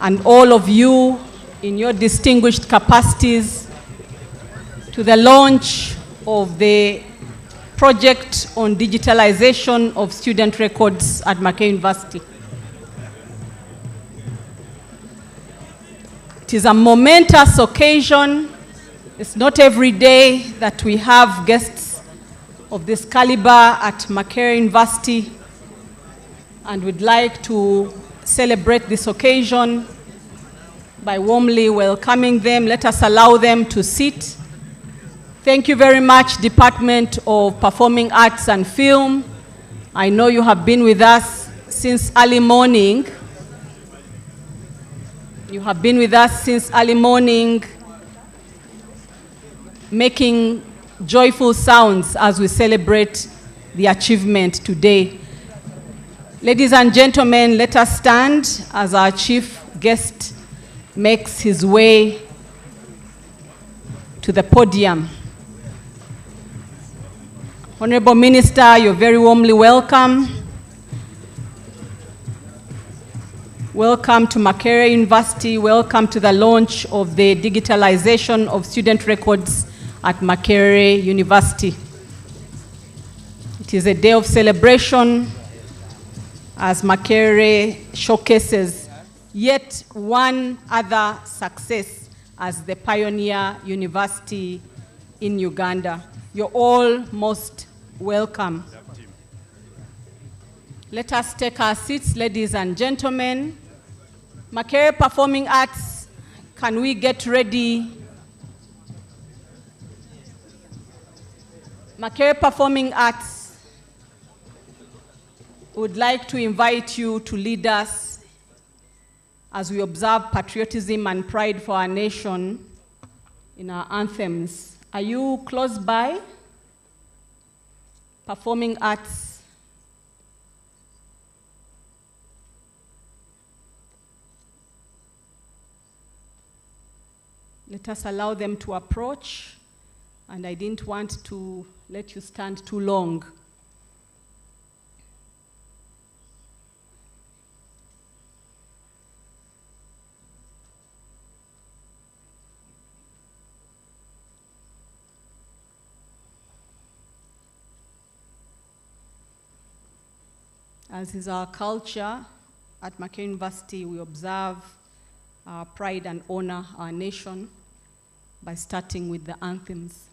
and all of you in your distinguished capacities to the launch of the project on digitalization of student records at Makerere University. It is a momentous occasion. It's not every day that we have guests of this caliber at Makerere University, and we'd like to celebrate this occasion by warmly welcoming them. Let us allow them to sit. Thank you very much, Department of Performing Arts and Film. I know you have been with us since early morning. You have been with us since early morning, making joyful sounds as we celebrate the achievement today. Ladies and gentlemen, let us stand as our chief guest makes his way to the podium. Honorable Minister, you're very warmly welcome. Welcome to Makerere University. Welcome to the launch of the digitalization of student records at Makerere University. It is a day of celebration as Makerere showcases yet one other success as the pioneer university in Uganda. You're all most welcome. Let us take our seats, ladies and gentlemen. Makerere Performing Arts, can we get ready? Makerere Performing Arts would like to invite you to lead us as we observe patriotism and pride for our nation in our anthems. Are you close by? Performing Arts. Let us allow them to approach, and I didn't want to let you stand too long. As is our culture, at Makerere University, we observe our pride and honor our nation by starting with the anthems.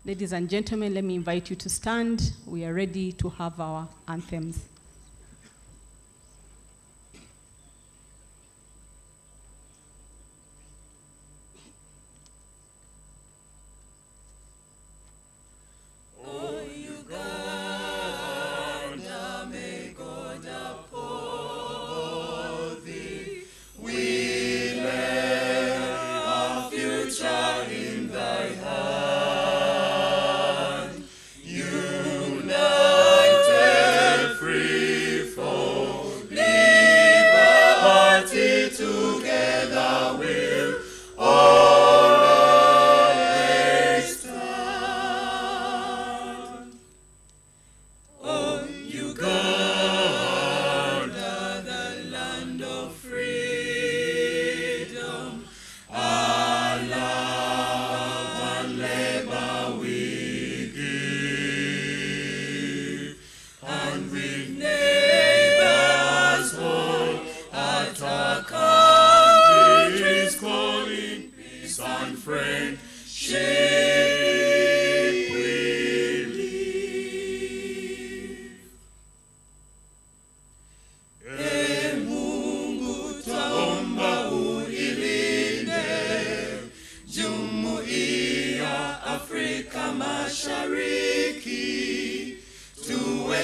Ladies and gentlemen, let me invite you to stand. We are ready to have our anthems.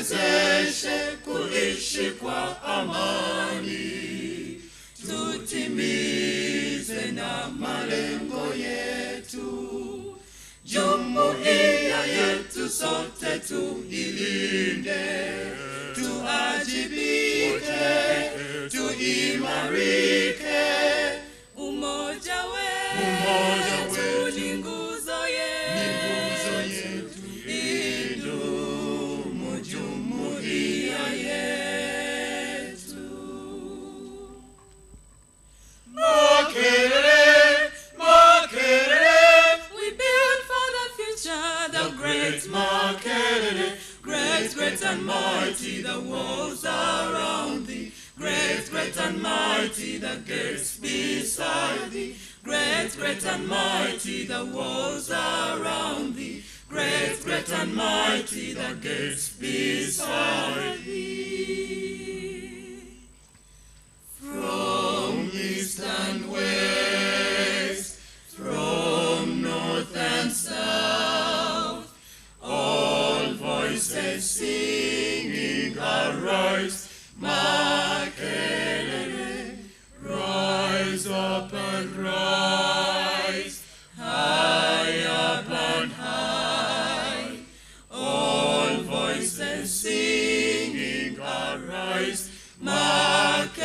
tuwezeshe kuishi kwa amani, tutimize na malengo yetu. Jumuiya yetu sote tuilinde, tuajibike, tuimarike. and mighty, the gates beside thee. Great, great and mighty, the walls around thee. Great, great and mighty, the gates beside thee. From east and west, from north and south, all voices singing arise. Mak-RIF, rise up and rise, high up and high. All voices singing arise. Mak-RIF,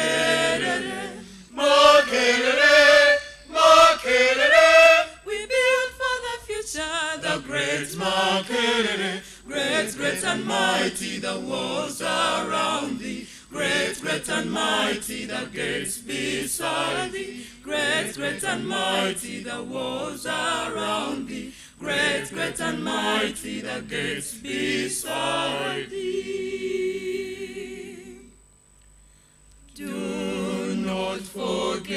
Mak-RIF, Mak-RIF. We build for the future, the great Mak-RIF. Great, great and mighty, the walls around thee. Great, great and mighty, the gates beside thee. Great, great and mighty, the walls around thee. Great, great and mighty, the gates beside thee. Do not forget,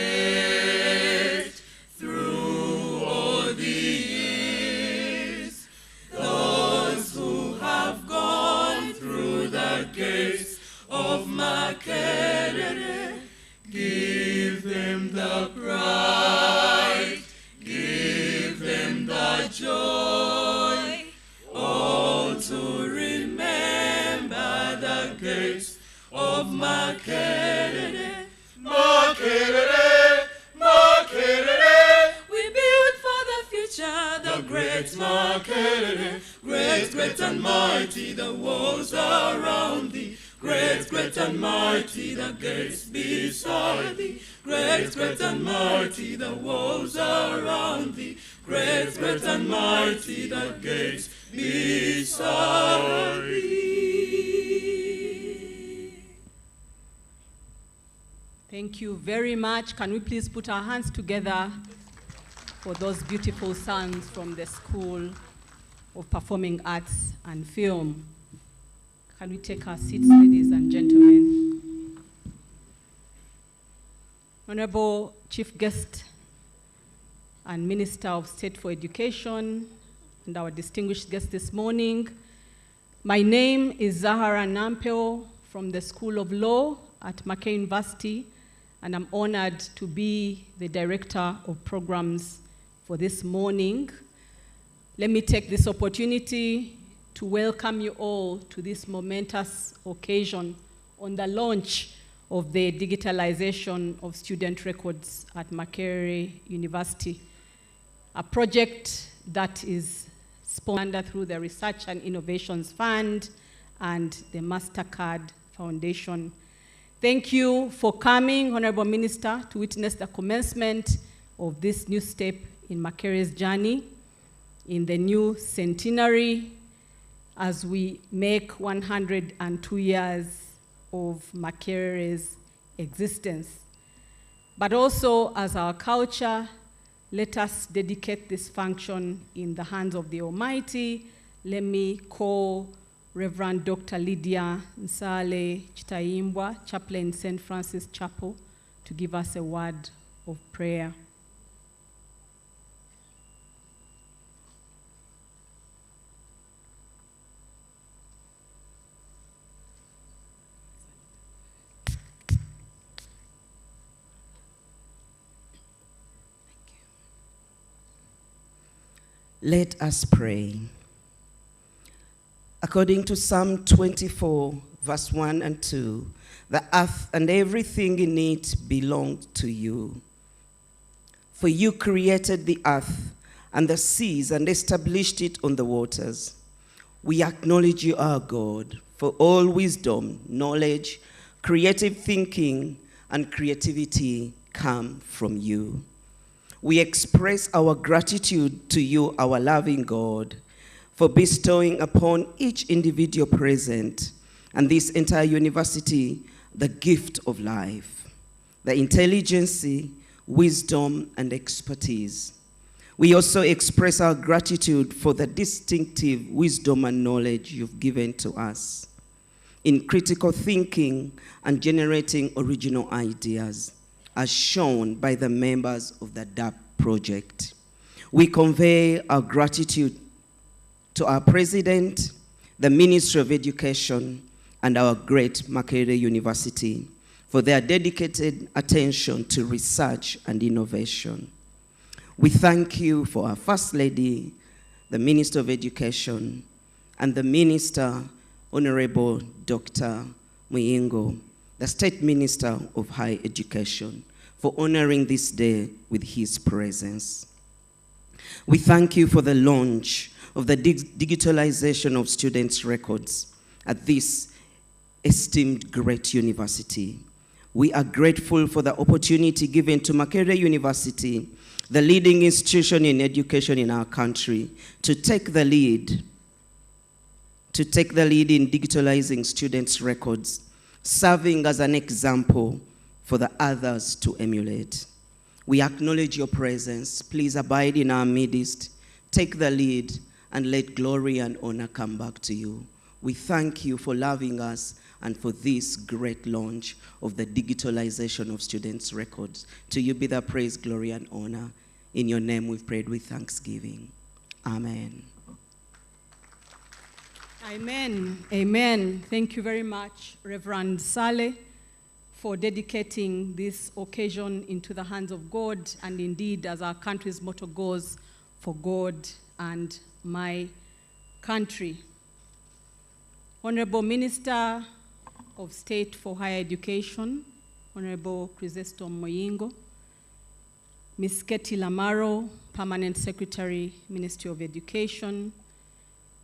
through all the years, those who have gone through the gates of Mak-RIF. Give them the pride, give them the joy, all to remember the gates of Mak-RIF. Mak-RIF, Mak-RIF. We build for the future, the great Mak-RIF. Great, great and mighty, the walls around thee. Great, great and mighty, the gates beside thee. Great, great and mighty, the walls around thee. Great, great and mighty, the gates beside thee. Thank you very much. Can we please put our hands together for those beautiful sounds from the School of Performing Arts and Film? Can we take our seats, ladies and gentlemen? Honorable Chief Guest and Minister of State for Education, and our distinguished guest this morning, my name is Zahara Nampeo from the School of Law at Mackay University, and I'm honored to be the Director of Programs for this morning. Let me take this opportunity to welcome you all to this momentous occasion on the launch of the digitalization of student records at Makerere University, a project that is sponsored through the Research and Innovations Fund and the MasterCard Foundation. Thank you for coming, Honorable Minister, to witness the commencement of this new step in Makere's journey in the new centenary as we make 102 years of Makere's existence. But also, as our culture, let us dedicate this function in the hands of the Almighty. Let me call Reverend Dr. Lydia Nsale Chitayimbwa, chaplain St. Francis Chapel, to give us a word of prayer. Let us pray. According to Psalm 24, verse 1 and 2, the earth and everything in it belong to you. For you created the earth and the seas and established it on the waters. We acknowledge you, our God, for all wisdom, knowledge, creative thinking, and creativity come from you. We express our gratitude to you, our loving God, for bestowing upon each individual present and this entire university the gift of life, the intelligence, wisdom, and expertise. We also express our gratitude for the distinctive wisdom and knowledge you've given to us. in critical thinking and generating original ideas, as shown by the members of the DARP project. We convey our gratitude to our President, the Ministry of Education, and our great Makerere University for their dedicated attention to research and innovation. We thank you for our First Lady, the Minister of Education, and the Minister, Honorable Dr. Muyingo, the State Minister of Higher Education, for honoring this day with his presence. We thank you for the launch of the digitalization of students' records at this esteemed great university. We are grateful for the opportunity given to Makerere University, the leading institution in education in our country, to take the lead in digitalizing students' records, serving as an example for the others to emulate. We acknowledge your presence. Please abide in our midst, take the lead, and let glory and honor come back to you. We thank you for loving us and for this great launch of the digitalization of students' records. To you be the praise, glory, and honor. In your name we've prayed with thanksgiving. Amen. Amen. Amen. Thank you very much, Reverend Saleh, for dedicating this occasion into the hands of God, and indeed, as our country's motto goes, for God and my country. Honorable Minister of State for Higher Education, Honorable Chrysostom Muyingo, Ms. Ketty Lamaro, Permanent Secretary, Ministry of Education,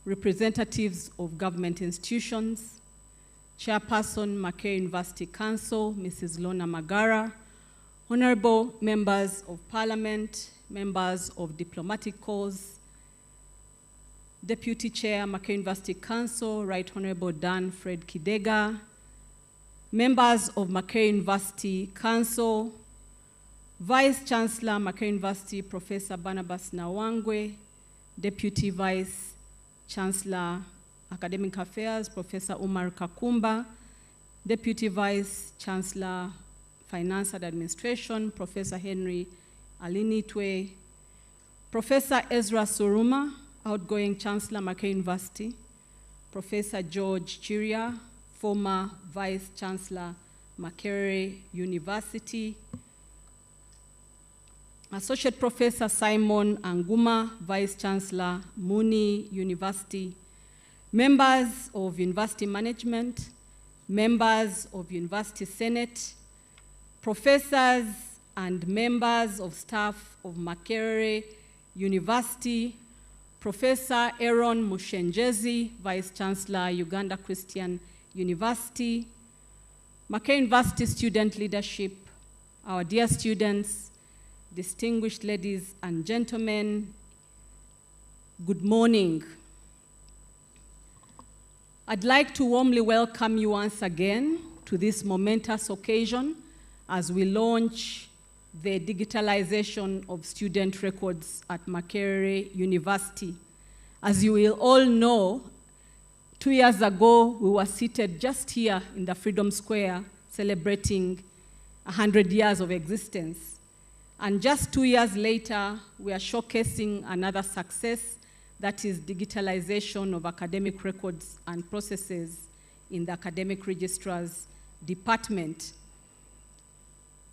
representatives of government institutions, Chairperson, Makerere University Council, Mrs. Lona Magara, honorable members of Parliament, members of diplomatic corps, Deputy Chair, Makerere University Council, Right Honorable Dan Fred Kidega, members of Makerere University Council, Vice Chancellor, Makerere University, Professor Barnabas Nawangwe, Deputy Vice Chancellor, Academic Affairs, Professor Umar Kakumba, Deputy Vice Chancellor, Finance and Administration, Professor Henry Alinitwe, Professor Ezra Suruma, outgoing Chancellor, Makerere University, Professor George Chiria, former Vice Chancellor, Makerere University, Associate Professor Simon Anguma, Vice Chancellor, Muni University, members of University Management, members of University Senate, professors and members of staff of Makerere University, Professor Aaron Mushenjezi, Vice Chancellor, Uganda Christian University, Makerere University student leadership, our dear students, distinguished ladies and gentlemen, good morning. I'd like to warmly welcome you once again to this momentous occasion as we launch the digitalization of student records at Makerere University. As you will all know, 2 years ago, we were seated just here in the Freedom Square celebrating 100 years of existence. And just 2 years later, we are showcasing another success, that is digitalization of academic records and processes in the Academic Registrar's Department.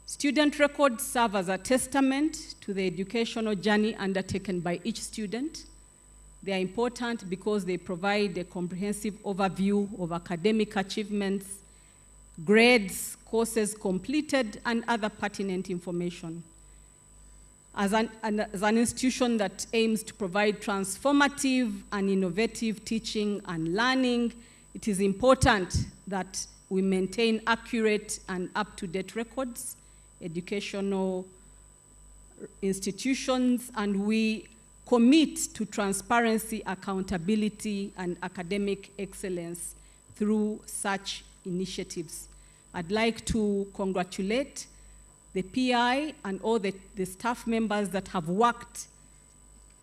Student records serve as a testament to the educational journey undertaken by each student. They are important because they provide a comprehensive overview of academic achievements, grades, courses completed, and other pertinent information. As an institution that aims to provide transformative and innovative teaching and learning, it is important that we maintain accurate and up-to-date records, educational institutions, and we commit to transparency, accountability, and academic excellence through such initiatives. I'd like to congratulate the PI and all the staff members that have worked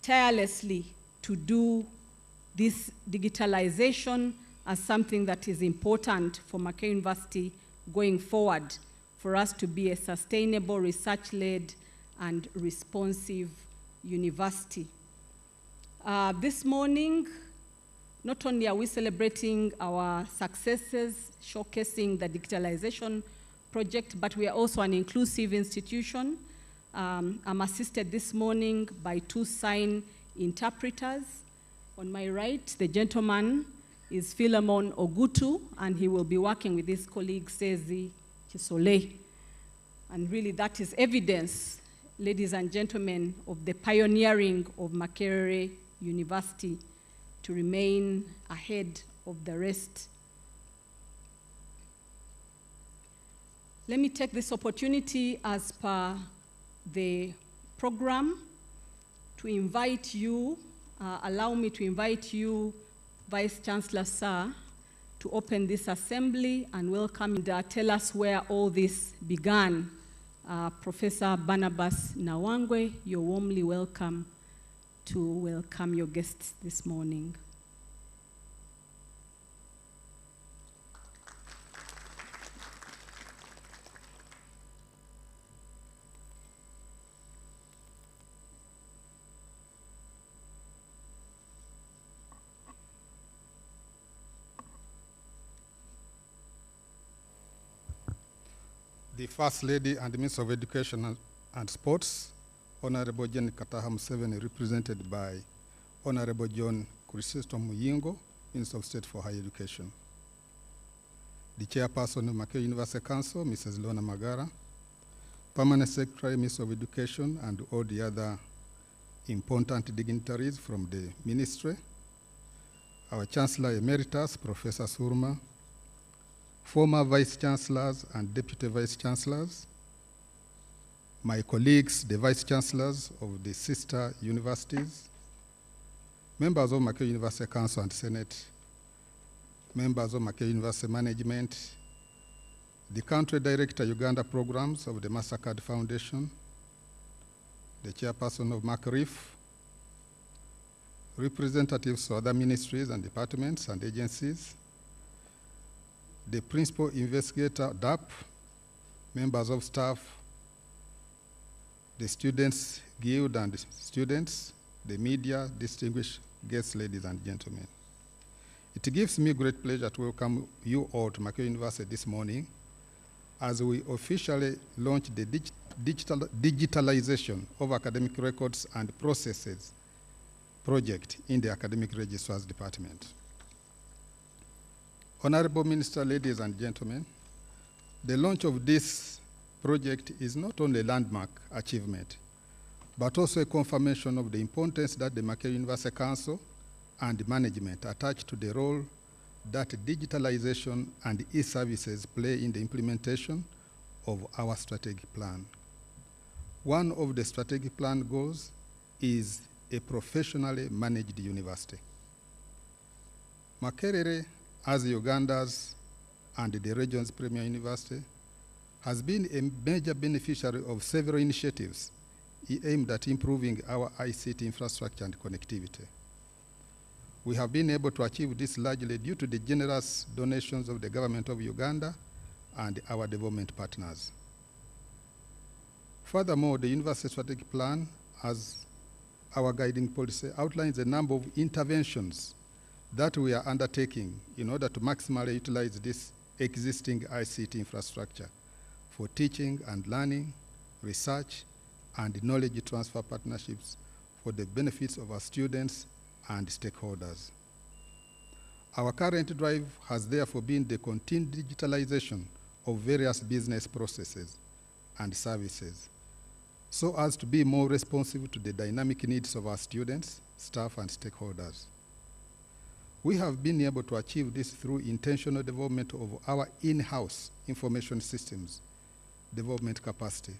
tirelessly to do this digitalization as something that is important for Makerere University going forward, for us to be a sustainable, research-led, and responsive university. This morning, not only are we celebrating our successes, showcasing the digitalization project, but we are also an inclusive institution. I'm assisted this morning by 2 sign interpreters. On my right, the gentleman is Philemon Ogutu, and he will be working with his colleague, Sezi Chisole. And really that is evidence, ladies and gentlemen, of the pioneering of Makerere University to remain ahead of the rest. Let me take this opportunity as per the program to invite you, allow me to invite you, Vice Chancellor Sir, to open this assembly and welcome and tell us where all this began. Professor Barnabas Nawangwe, you're warmly welcome to welcome your guests this morning. The First Lady and the Minister of Education and Sports, Honorable Jen Kataha Museveni, represented by Honorable John Chrysostom Muyingo, Minister of State for Higher Education. The Chairperson of Makerere University Council, Mrs. Lona Magara, Permanent Secretary, Minister of Education, and all the other important dignitaries from the Ministry, our Chancellor Emeritus, Professor Surma, former Vice Chancellors and Deputy Vice Chancellors, my colleagues, the Vice Chancellors of the sister universities, members of Makerere University Council and Senate, members of Makerere University Management, the Country Director Uganda Programs of the MasterCard Foundation, the Chairperson of Mak-RIF, representatives of other ministries and departments and agencies, the Principal Investigator, DARP, members of staff, the Students' Guild and students, the media, distinguished guests, ladies and gentlemen. It gives me great pleasure to welcome you all to Makerere University this morning as we officially launch the digitalization of academic records and processes project in the Academic Registrars Department. Honorable Minister, ladies and gentlemen, the launch of this project is not only a landmark achievement, but also a confirmation of the importance that the Makerere University Council and management attach to the role that digitalization and e-services play in the implementation of our strategic plan. One of the strategic plan goals is a professionally managed university. Makerere, as Uganda's and the region's premier university, has been a major beneficiary of several initiatives aimed at improving our ICT infrastructure and connectivity. We have been able to achieve this largely due to the generous donations of the government of Uganda and our development partners. Furthermore, the university strategic plan, as our guiding policy, outlines a number of interventions that we are undertaking in order to maximally utilize this existing ICT infrastructure for teaching and learning, research, and knowledge transfer partnerships for the benefits of our students and stakeholders. Our current drive has therefore been the continued digitalization of various business processes and services so as to be more responsive to the dynamic needs of our students, staff, and stakeholders. We have been able to achieve this through intentional development of our in-house information systems development capacity,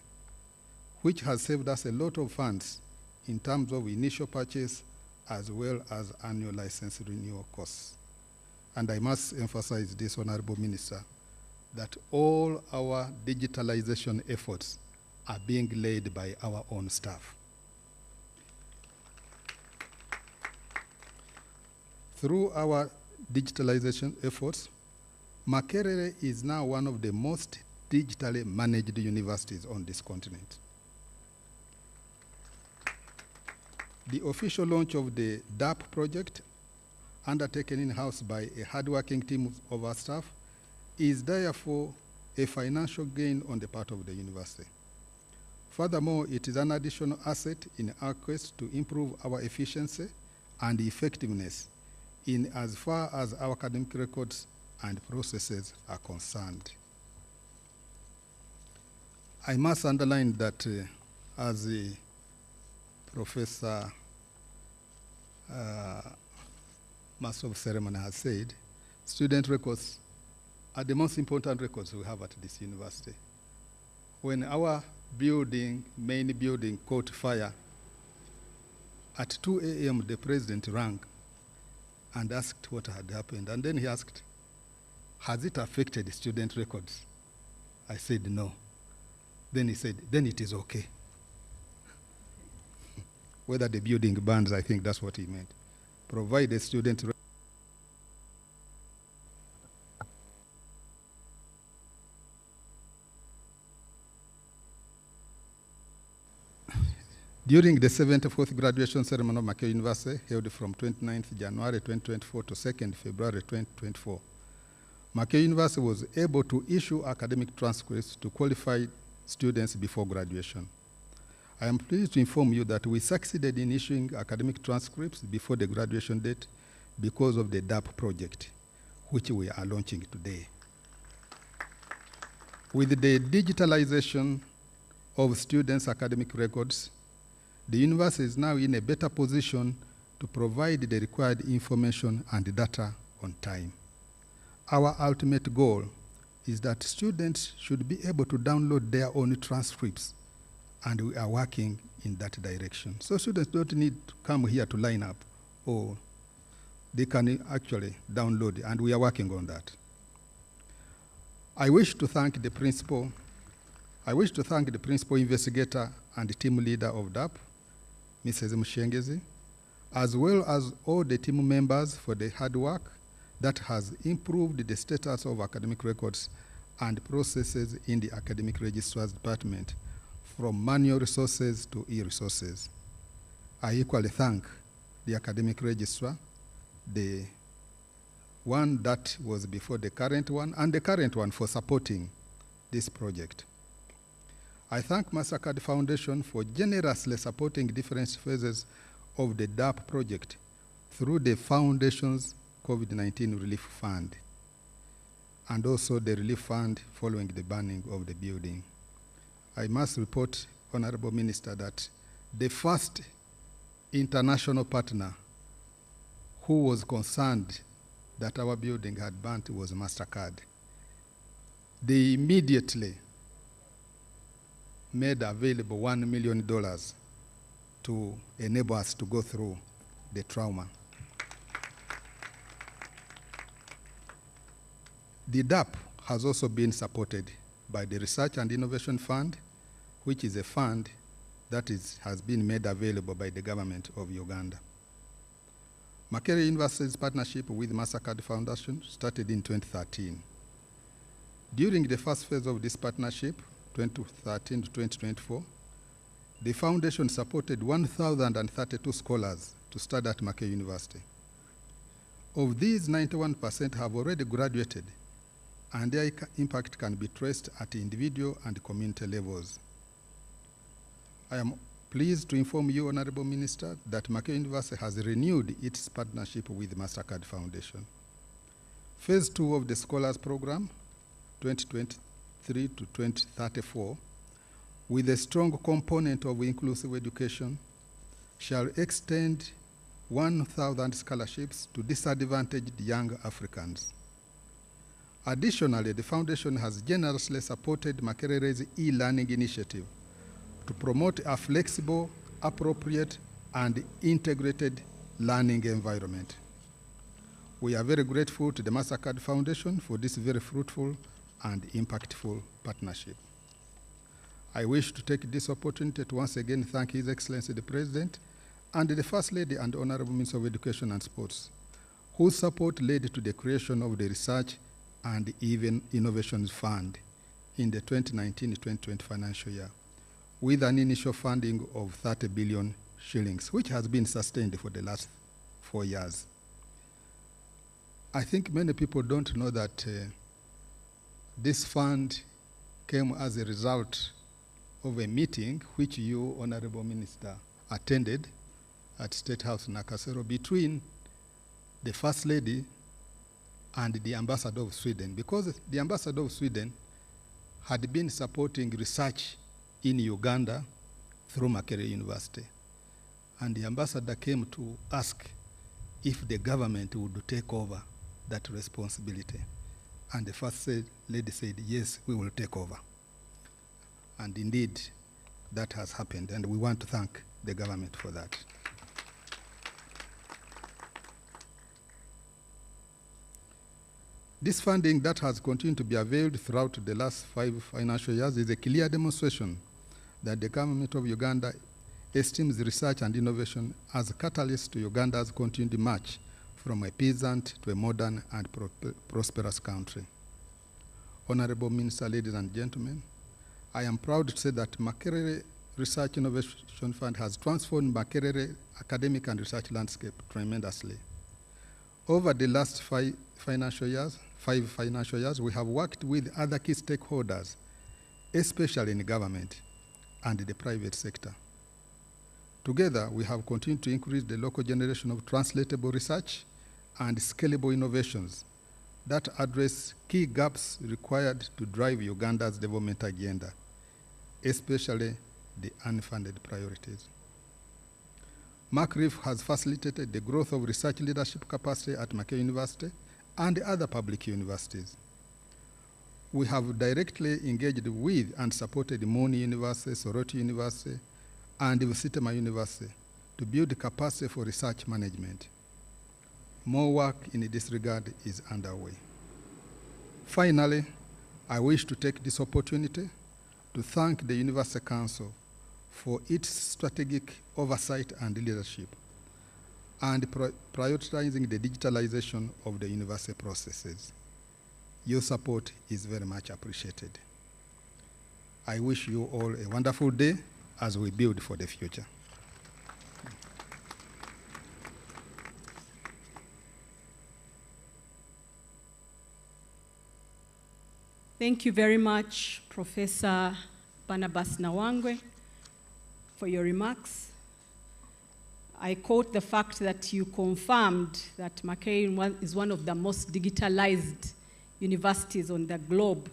which has saved us a lot of funds in terms of initial purchase as well as annual license renewal costs. And I must emphasize this, Honorable Minister, that all our digitalization efforts are being led by our own staff. Through our digitalization efforts, Makerere is now one of the most digitally managed universities on this continent. The official launch of the DARP project, undertaken in-house by a hardworking team of our staff, is therefore a financial gain on the part of the university. Furthermore, it is an additional asset in our quest to improve our efficiency and effectiveness in as far as our academic records and processes are concerned. I must underline that as the Professor Master of Ceremony has said, student records are the most important records we have at this university. When our main building caught fire, at 2 a.m. the president rang and asked what had happened. And then he asked, has it affected student records? I said no. Then he said, then it is okay. Whether the building burns, I think that's what he meant. Provide a student record. During the 74th graduation ceremony of Makerere University, held from 29th January 2024 to 2nd February 2024, Makerere University was able to issue academic transcripts to qualified students before graduation. I am pleased to inform you that we succeeded in issuing academic transcripts before the graduation date because of the DARP project, which we are launching today. With the digitalization of students' academic records, the university is now in a better position to provide the required information and data on time. Our ultimate goal is that students should be able to download their own transcripts, and we are working in that direction. So students don't need to come here to line up, or they can actually download, and we are working on that. I wish to thank the principal investigator and team leader of DARP, Mrs. Mushengezi, as well as all the team members for the hard work that has improved the status of academic records and processes in the Academic Registrar's Department from manual resources to e-resources. I equally thank the Academic Registrar, the one that was before the current one, and the current one for supporting this project. I thank Mastercard Foundation for generously supporting different phases of the DARP project through the Foundation's COVID-19 Relief Fund, and also the relief fund following the burning of the building. I must report, Honorable Minister, that the first international partner who was concerned that our building had burnt was Mastercard. They immediately made available $1 million to enable us to go through the trauma. The DARP has also been supported by the Research and Innovation Fund, which is a fund that has been made available by the government of Uganda. Makerere University's partnership with Mastercard Foundation started in 2013. During the first phase of this partnership, 2013 to 2024, the foundation supported 1,032 scholars to study at Makerere University. Of these, 91% have already graduated, and their impact can be traced at individual and community levels. I am pleased to inform you, Honorable Minister, that Makerere University has renewed its partnership with Mastercard Foundation. Phase 2 of the Scholars Program, 2023 to 2034, with a strong component of inclusive education, shall extend 1,000 scholarships to disadvantaged young Africans. Additionally, the Foundation has generously supported Makerere's e-learning initiative to promote a flexible, appropriate, and integrated learning environment. We are very grateful to the Mastercard Foundation for this very fruitful and impactful partnership. I wish to take this opportunity to once again thank His Excellency the President and the First Lady and Honorable Minister of Education and Sports, whose support led to the creation of the Research and even Innovations Fund in the 2019-2020 financial year, with an initial funding of 30 billion shillings, which has been sustained for the last 4 years. I think many people don't know that this fund came as a result of a meeting which you, Honorable Minister, attended at State House Nakasero between the First Lady and the Ambassador of Sweden, because the Ambassador of Sweden had been supporting research in Uganda through Makerere University. And the ambassador came to ask if the government would take over that responsibility. And the First Lady said, yes, we will take over. And indeed, that has happened, and we want to thank the government for that. This funding that has continued to be availed throughout the last 5 financial years is a clear demonstration that the government of Uganda esteems research and innovation as a catalyst to Uganda's continued march from a peasant to a modern and prosperous country. Honorable Minister, ladies and gentlemen, I am proud to say that Makerere Research Innovation Fund has transformed Makerere academic and research landscape tremendously. Over the last 5 financial years, we have worked with other key stakeholders, especially in government and the private sector. Together, we have continued to increase the local generation of translatable research and scalable innovations that address key gaps required to drive Uganda's development agenda, especially the unfunded priorities. Mak-RIF has facilitated the growth of research leadership capacity at Makerere University and other public universities. We have directly engaged with and supported Moni University, Soroti University, and Visitema University to build capacity for research management. More work in this regard is underway. Finally, I wish to take this opportunity to thank the University Council for its strategic oversight and leadership and prioritizing the digitalization of the university processes. Your support is very much appreciated. I wish you all a wonderful day as we build for the future. Thank you very much, Professor Barnabas Nawangwe, for your remarks. I quote the fact that you confirmed that Makerere is one of the most digitalized universities on the globe.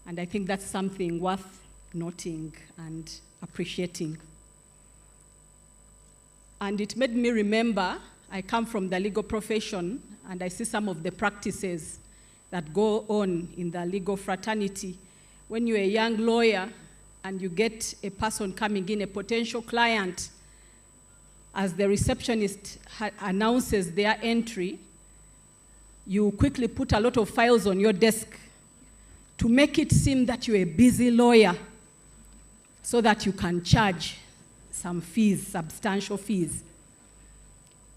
And I think that's something worth noting and appreciating. And it made me remember, I come from the legal profession, and I see some of the practices that go on in the legal fraternity. When you're a young lawyer and you get a person coming in, a potential client, as the receptionist announces their entry, you quickly put a lot of files on your desk to make it seem that you're a busy lawyer so that you can charge some fees, substantial fees.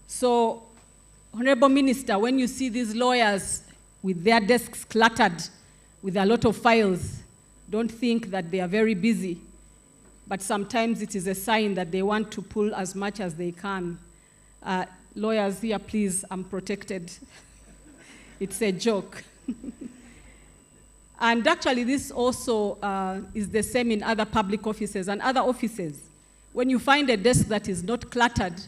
So, Honorable Minister, when you see these lawyers with their desks cluttered with a lot of files, don't think that they are very busy, but sometimes it is a sign that they want to pull as much as they can. Lawyers here, please, I'm protected. It's a joke. And actually, this also is the same in other public offices and other offices. When you find a desk that is not cluttered,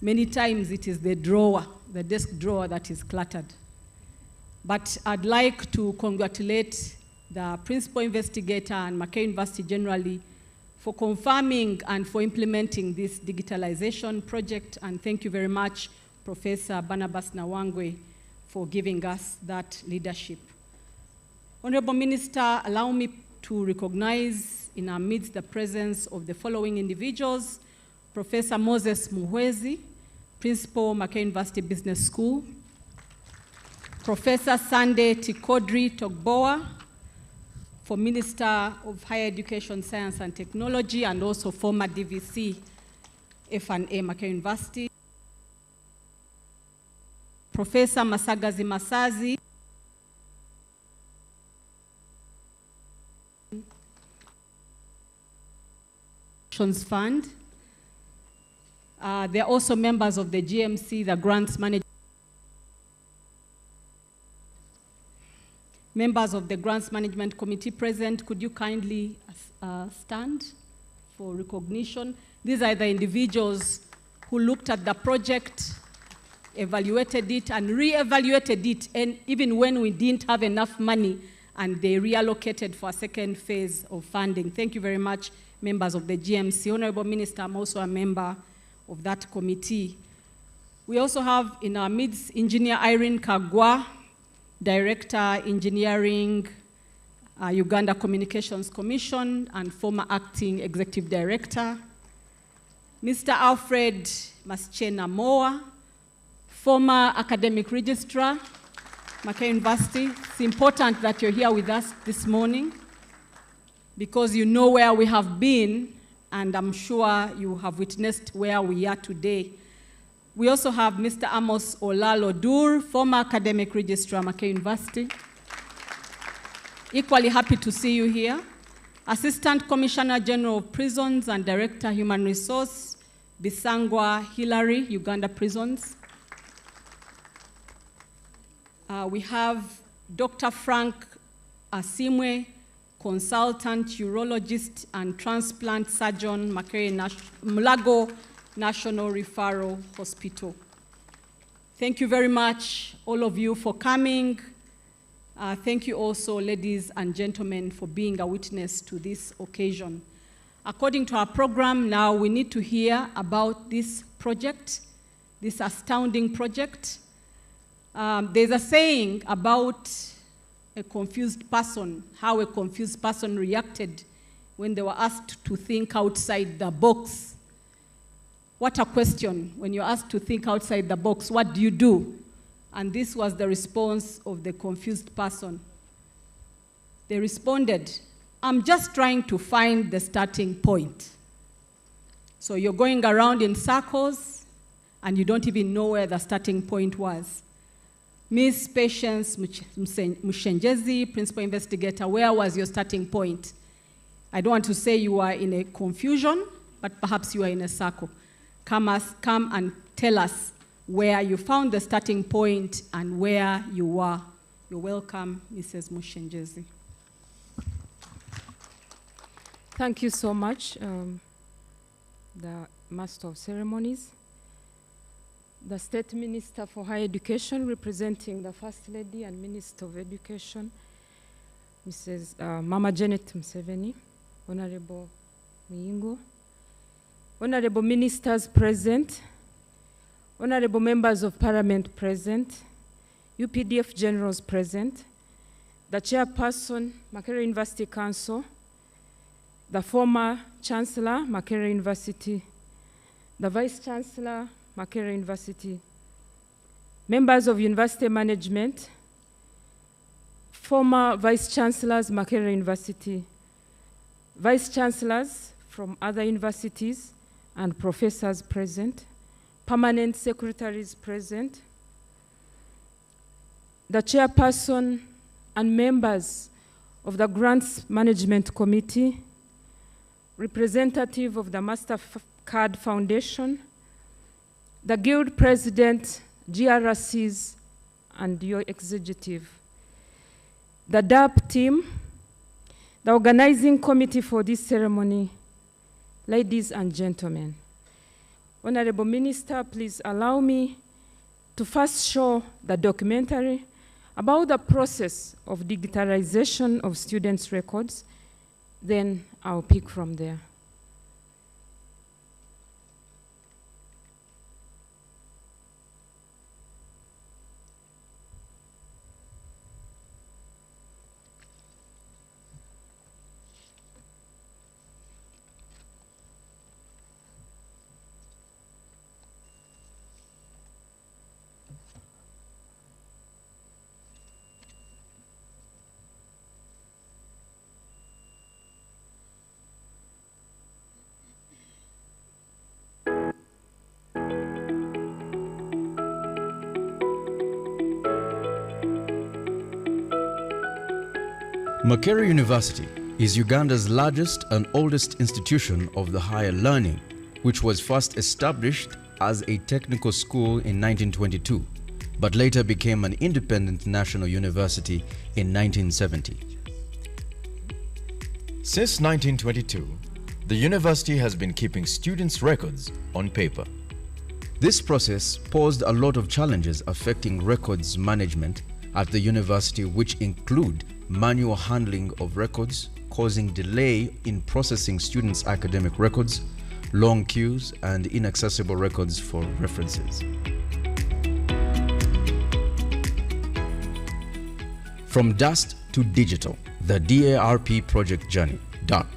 many times it is the drawer, the desk drawer that is cluttered. But I'd like to congratulate the principal investigator and Makerere University generally for confirming and for implementing this digitalization project. And thank you very much, Professor Barnabas Nawangwe, for giving us that leadership. Honorable Minister, allow me to recognize in our midst the presence of the following individuals: Professor Moses Muhwezi, Principal, Makerere University Business School; Professor Sunday Tikodri Togboa, for Minister of Higher Education, Science and Technology, and also former DVC, F&A, Makerere University. Professor Masagazi Masazi, Fund. They are also members of the GMC, the Grants Management. Members of the Grants Management Committee present, could you kindly stand for recognition? These are the individuals who looked at the project, evaluated it, and re-evaluated it, and even when we didn't have enough money, and they reallocated for a second phase of funding. Thank you very much, members of the GMC. Honorable Minister, I'm also a member of that committee. We also have in our midst Engineer Irene Kagwa, Director, Engineering, Uganda Communications Commission, and former Acting Executive Director. Mr. Alfred Maschena Moa, former Academic Registrar, Makerere University. It's important that you're here with us this morning because you know where we have been, and I'm sure you have witnessed where we are today. We also have Mr. Amos Olalo-Dur, former Academic Registrar, Makerere University. Equally happy to see you here. Assistant Commissioner General of Prisons and Director Human Resource, Bisangwa Hilary, Uganda Prisons. We have Dr. Frank Asimwe, Consultant Urologist and Transplant Surgeon, Mulago National Referral Hospital. Thank you very much, all of you, for coming. Thank you also, ladies and gentlemen, for being a witness to this occasion. According to our program, now we need to hear about this project, this astounding project. There's a saying about a confused person, how a confused person reacted when they were asked to think outside the box. What a question. When you're asked to think outside the box, what do you do? And this was the response of the confused person. They responded, I'm just trying to find the starting point. So you're going around in circles, and you don't even know where the starting point was. Miss Patience Mushenjezi, Principal Investigator, where was your starting point? I don't want to say you are in a confusion, but perhaps you are in a circle. Come and tell us where you found the starting point and where you were. You're welcome, Mrs. Mushenjezi. Thank you so much, the Master of Ceremonies. The State Minister for Higher Education, representing the First Lady and Minister of Education, Mrs. Mama Janet Museveni, Honorable Muyingo, Honorable Ministers present, Honorable Members of Parliament present, UPDF Generals present, the Chairperson, Makerere University Council, the former Chancellor, Makerere University, the Vice Chancellor, Makerere University, members of University Management, former Vice Chancellors, Makerere University, Vice Chancellors from other universities, and professors present, permanent secretaries present, the Chairperson and members of the Grants Management Committee, representative of the MasterCard Foundation, the Guild President, GRCs, and your executive, the DARP team, the organizing committee for this ceremony, ladies and gentlemen. Honorable Minister, please allow me to first show the documentary about the process of digitalization of students' records, then I'll pick from there. Mak-RIF University is Uganda's largest and oldest institution of the higher learning, which was first established as a technical school in 1922, but later became an independent national university in 1970. Since 1922, the university has been keeping students' records on paper. This process posed a lot of challenges affecting records management at the university, which include manual handling of records, causing delay in processing students' academic records, long queues, and inaccessible records for references. From dust to digital, the DARP project journey, DARP.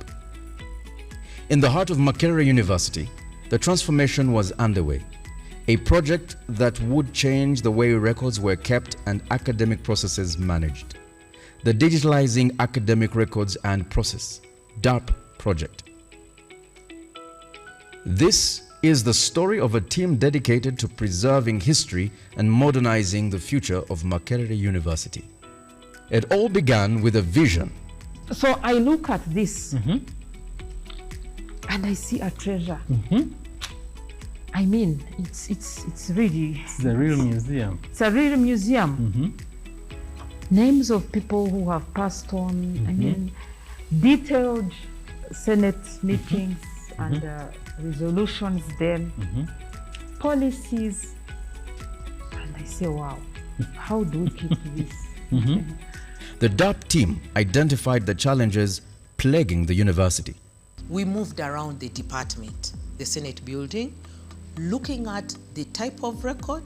In the heart of Mak-RIF University, the transformation was underway, a project that would change the way records were kept and academic processes managed. The Digitalizing Academic Records and Process, DARP project. This is the story of a team dedicated to preserving history and modernizing the future of Mak-RIF University. It all began with a vision. So I look at this and I see a treasure. I mean, it's really... It's a real museum. It's a real museum. Names of people who have passed on, I mean, detailed Senate meetings and resolutions then, policies, and I say, wow, how do we keep this? The DARP team identified the challenges plaguing the university. We moved around the department, the Senate building, looking at the type of record,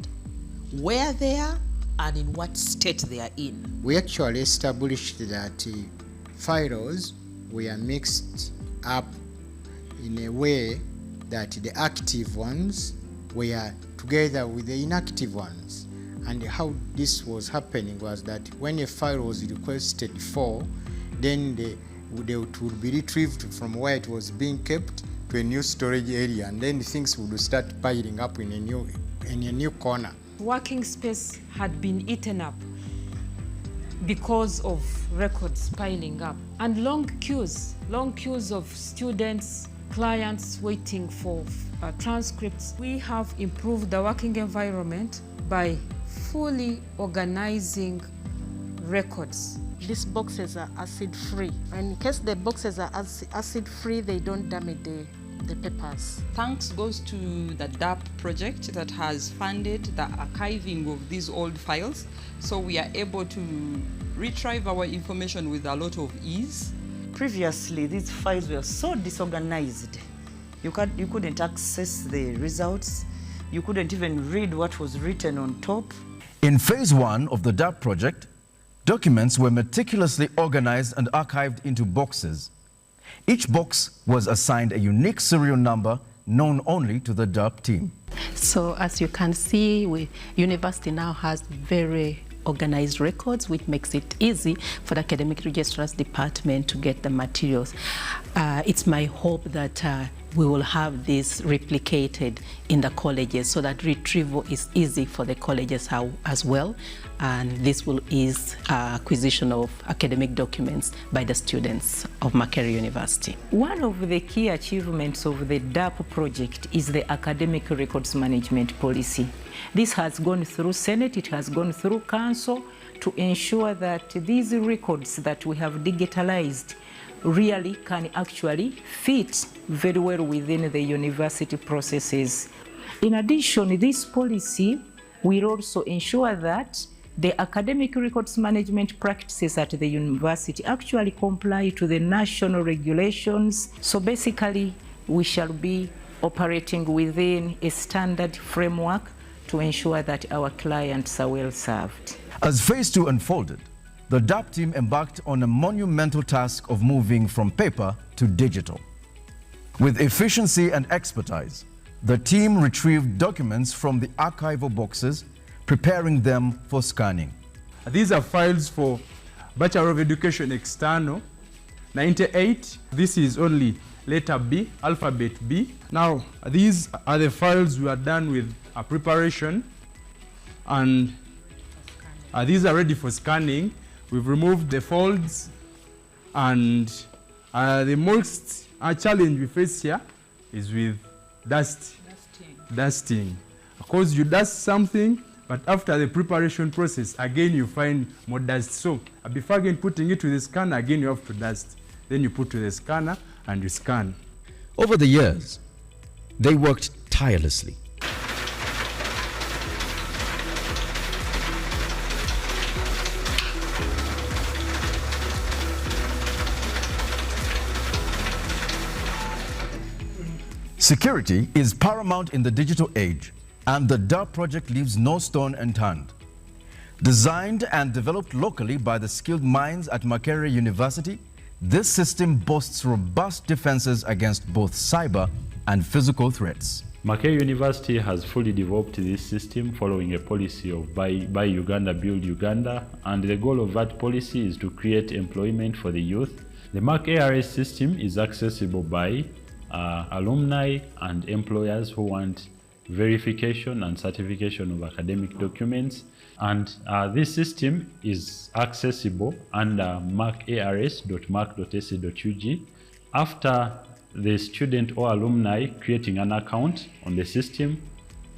where they are, and in what state they are in. We actually established that files were mixed up in a way that the active ones were together with the inactive ones. And how this was happening was that when a file was requested for, then it would be retrieved from where it was being kept to a new storage area, and then things would start piling up in a new corner. Working space had been eaten up because of records piling up, and long queues of students, clients waiting for transcripts. We have improved the working environment by fully organizing records. These boxes are acid-free. In case the boxes are acid-free, they don't damage the papers. Thanks goes to the DARP project that has funded the archiving of these old files, so we are able to retrieve our information with a lot of ease. Previously, these files were so disorganized. You couldn't access the results. You couldn't even read what was written on top. In phase 1 of the DARP project, documents were meticulously organized and archived into boxes. Each box was assigned a unique serial number known only to the DARP team. So as you can see, university now has very organized records, which makes it easy for the academic registrars department to get the materials. It's my hope that we will have this replicated in the colleges so that retrieval is easy for the colleges as well, and this will ease acquisition of academic documents by the students of Mak-RIF University. One of the key achievements of the DARP project is the academic records management policy. This has gone through Senate, it has gone through Council to ensure that these records that we have digitalized really can actually fit very well within the university processes. In addition, this policy will also ensure that the academic records management practices at the university actually comply to the national regulations. So basically, we shall be operating within a standard framework to ensure that our clients are well served. As phase 2 unfolded, the DARP team embarked on a monumental task of moving from paper to digital. With efficiency and expertise, the team retrieved documents from the archival boxes, preparing them for scanning. These are files for Bachelor of Education External, 98. This is only letter B, alphabet B. Now, these are the files we are done with preparation, and these are ready for scanning. We've removed the folds And the most challenge we face here is with dusting. Of course, you dust something, but after the preparation process, again you find more dust. So before again putting it to the scanner, again you have to dust. Then you put to the scanner and you scan. Over the years, they worked tirelessly. Security is paramount in the digital age, and the DARP project leaves no stone unturned. Designed and developed locally by the skilled minds at Makerere University, this system boasts robust defenses against both cyber and physical threats. Makerere University has fully developed this system following a policy of Buy Uganda, Build Uganda, and the goal of that policy is to create employment for the youth. The Mak-RIF system is accessible by alumni and employers who want verification and certification of academic documents. And this system is accessible under makars.mac.ac.ug. After the student or alumni creating an account on the system,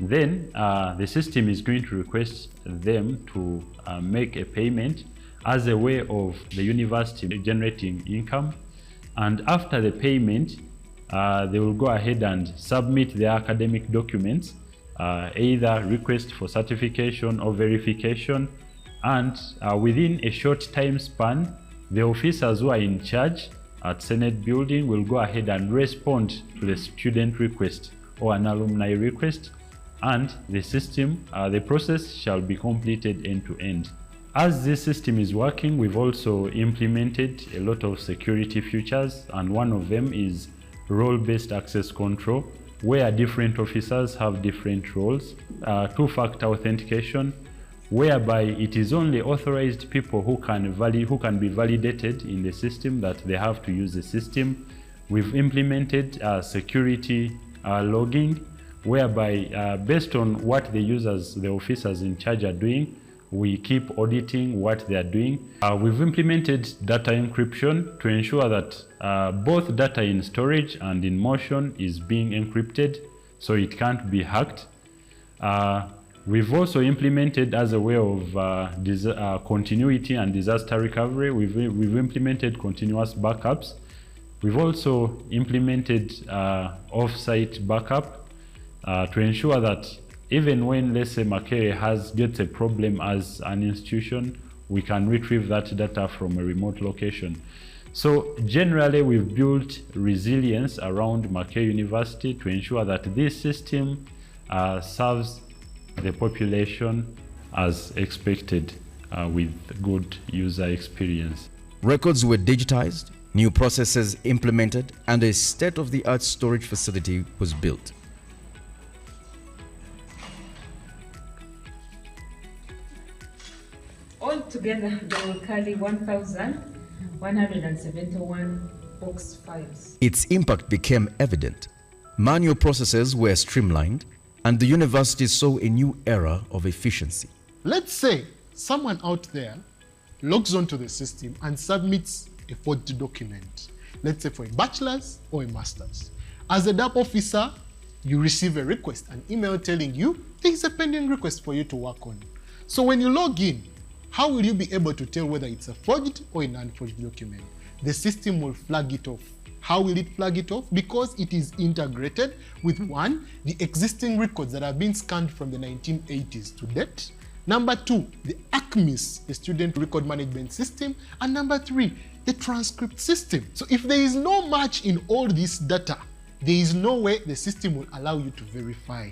then the system is going to request them to make a payment as a way of the university generating income. And after the payment, they will go ahead and submit their academic documents, either request for certification or verification, and within a short time span, the officers who are in charge at Senate Building will go ahead and respond to the student request or an alumni request, and the system, the process shall be completed end to end. As this system is working, we've also implemented a lot of security features, and one of them is role-based access control, where different officers have different roles, two-factor authentication, whereby it is only authorized people who can be validated in the system that they have to use the system. We've implemented security logging, whereby based on what the users, the officers in charge are doing, we keep auditing what they are doing. We've implemented data encryption to ensure that both data in storage and in motion is being encrypted so it can't be hacked. We've also implemented, as a way of continuity and disaster recovery, we've implemented continuous backups. We've also implemented off-site backup to ensure that even when, let's say, Makerere gets a problem as an institution, we can retrieve that data from a remote location. So generally, we've built resilience around Makerere University to ensure that this system serves the population as expected with good user experience. Records were digitized, new processes implemented, and a state-of-the-art storage facility was built. Altogether, they will carry 1,171 box files. Its impact became evident. Manual processes were streamlined, and the university saw a new era of efficiency. Let's say someone out there logs onto the system and submits a forged document, let's say for a bachelor's or a master's. As a DARP officer, you receive a request, an email telling you there is a pending request for you to work on. So when you log in, how will you be able to tell whether it's a forged or an unforged document? The system will flag it off. How will it flag it off? Because it is integrated with, one, the existing records that have been scanned from the 1980s to date. Number two, the ACMIS, the Student Record Management System. And number three, the transcript system. So if there is no match in all this data, there is no way the system will allow you to verify.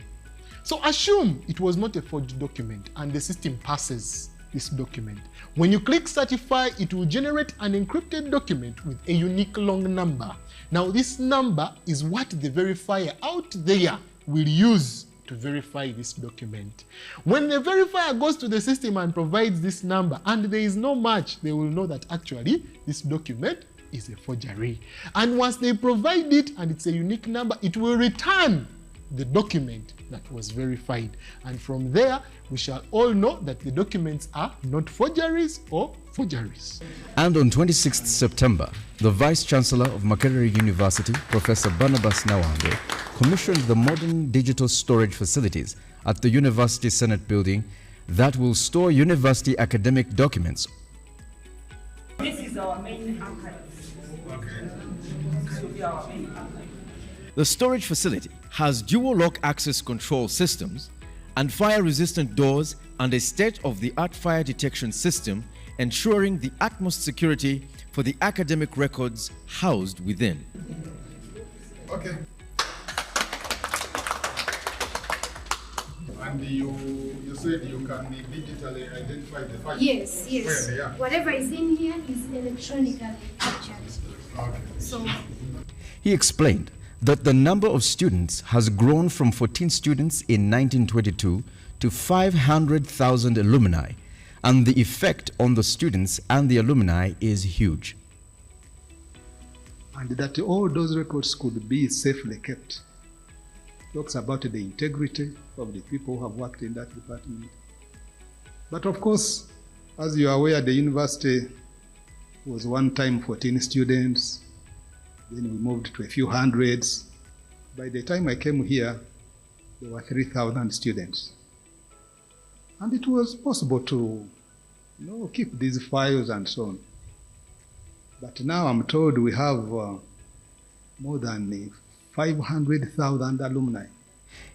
So assume it was not a forged document and the system passes this document. When you click certify, it will generate an encrypted document with a unique long number. Now this number is what the verifier out there will use to verify this document. When the verifier goes to the system and provides this number and there is no match, they will know that actually this document is a forgery. And once they provide it and it's a unique number, it will return the document that was verified. And from there, we shall all know that the documents are not forgeries or forgeries. And on 26th September, the Vice Chancellor of Makerere University, Professor Barnabas Nawande, commissioned the modern digital storage facilities at the University Senate building that will store university academic documents. This is our main archive. This will be our main archive. The storage facility has dual lock access control systems and fire-resistant doors and a state-of-the-art fire detection system, ensuring the utmost security for the academic records housed within. Okay. And you said you can digitally identify the files? Yes, yes. Where they are? Whatever is in here is electronically captured. Okay. So He explained that the number of students has grown from 14 students in 1922 to 500,000 alumni, and the effect on the students and the alumni is huge. And that all those records could be safely kept. Talks about the integrity of the people who have worked in that department. But of course, as you are aware, the university was one time 14 students, then we moved to a few hundreds. By the time I came here, there were 3,000 students. And it was possible to, keep these files and so on. But now I'm told we have more than 500,000 alumni.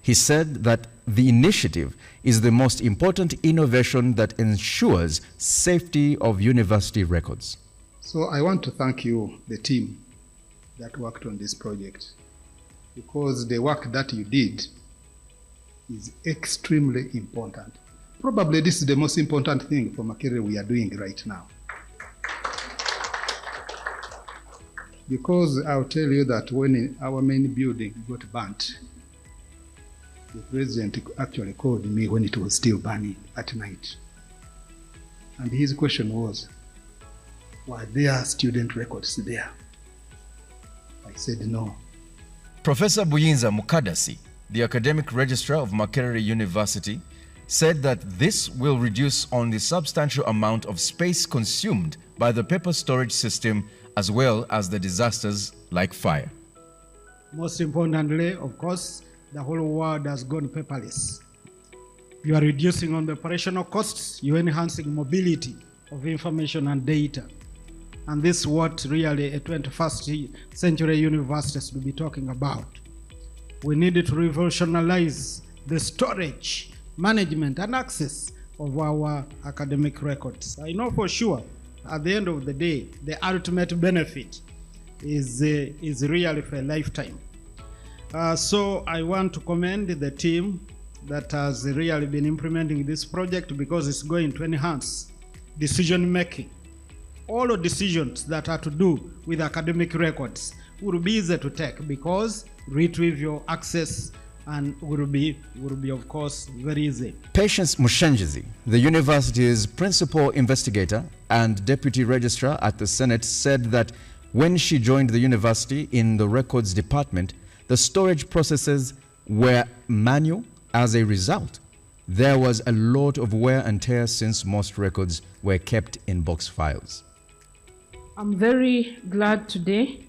He said that the initiative is the most important innovation that ensures safety of university records. So I want to thank you, the team that worked on this project, because the work that you did is extremely important. Probably this is the most important thing for Makerere we are doing right now. Because I'll tell you that when our main building got burnt, the president actually called me when it was still burning at night. And his question was, were there student records there? I said no. Professor Buyinza Mukadasi, the academic registrar of Makerere University, said that this will reduce on the substantial amount of space consumed by the paper storage system, as well as the disasters like fire. Most importantly, of course, the whole world has gone paperless. You are reducing on the operational costs, you're enhancing mobility of information and data. And this is what really a 21st century university should be talking about. We need to revolutionize the storage, management, and access of our academic records. I know for sure, at the end of the day, the ultimate benefit is really for a lifetime. So I want to commend the team that has really been implementing this project, because it's going to enhance decision making. All the decisions that are to do with academic records will be easy to take, because retrieval, access, and will be of course very easy. Patience Mushenjizi, the university's principal investigator and deputy registrar at the Senate, said that when she joined the university in the records department, the storage processes were manual. As a result, there was a lot of wear and tear since most records were kept in box files. I'm very glad today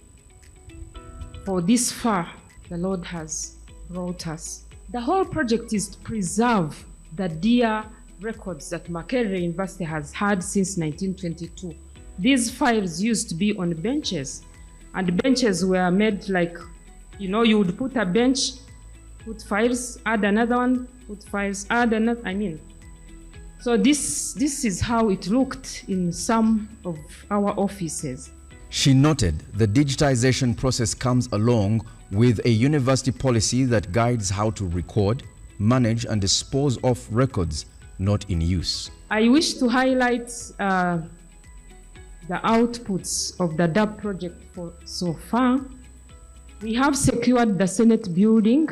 for this far the Lord has brought us. The whole project is to preserve the dear records that Makerere University has had since 1922. These files used to be on benches, and benches were made like, you would put a bench, put files, add another one, put files, add another, So this is how it looked in some of our offices. She noted the digitization process comes along with a university policy that guides how to record, manage, and dispose of records not in use. I wish to highlight the outputs of the DARP project so far. We have secured the Senate building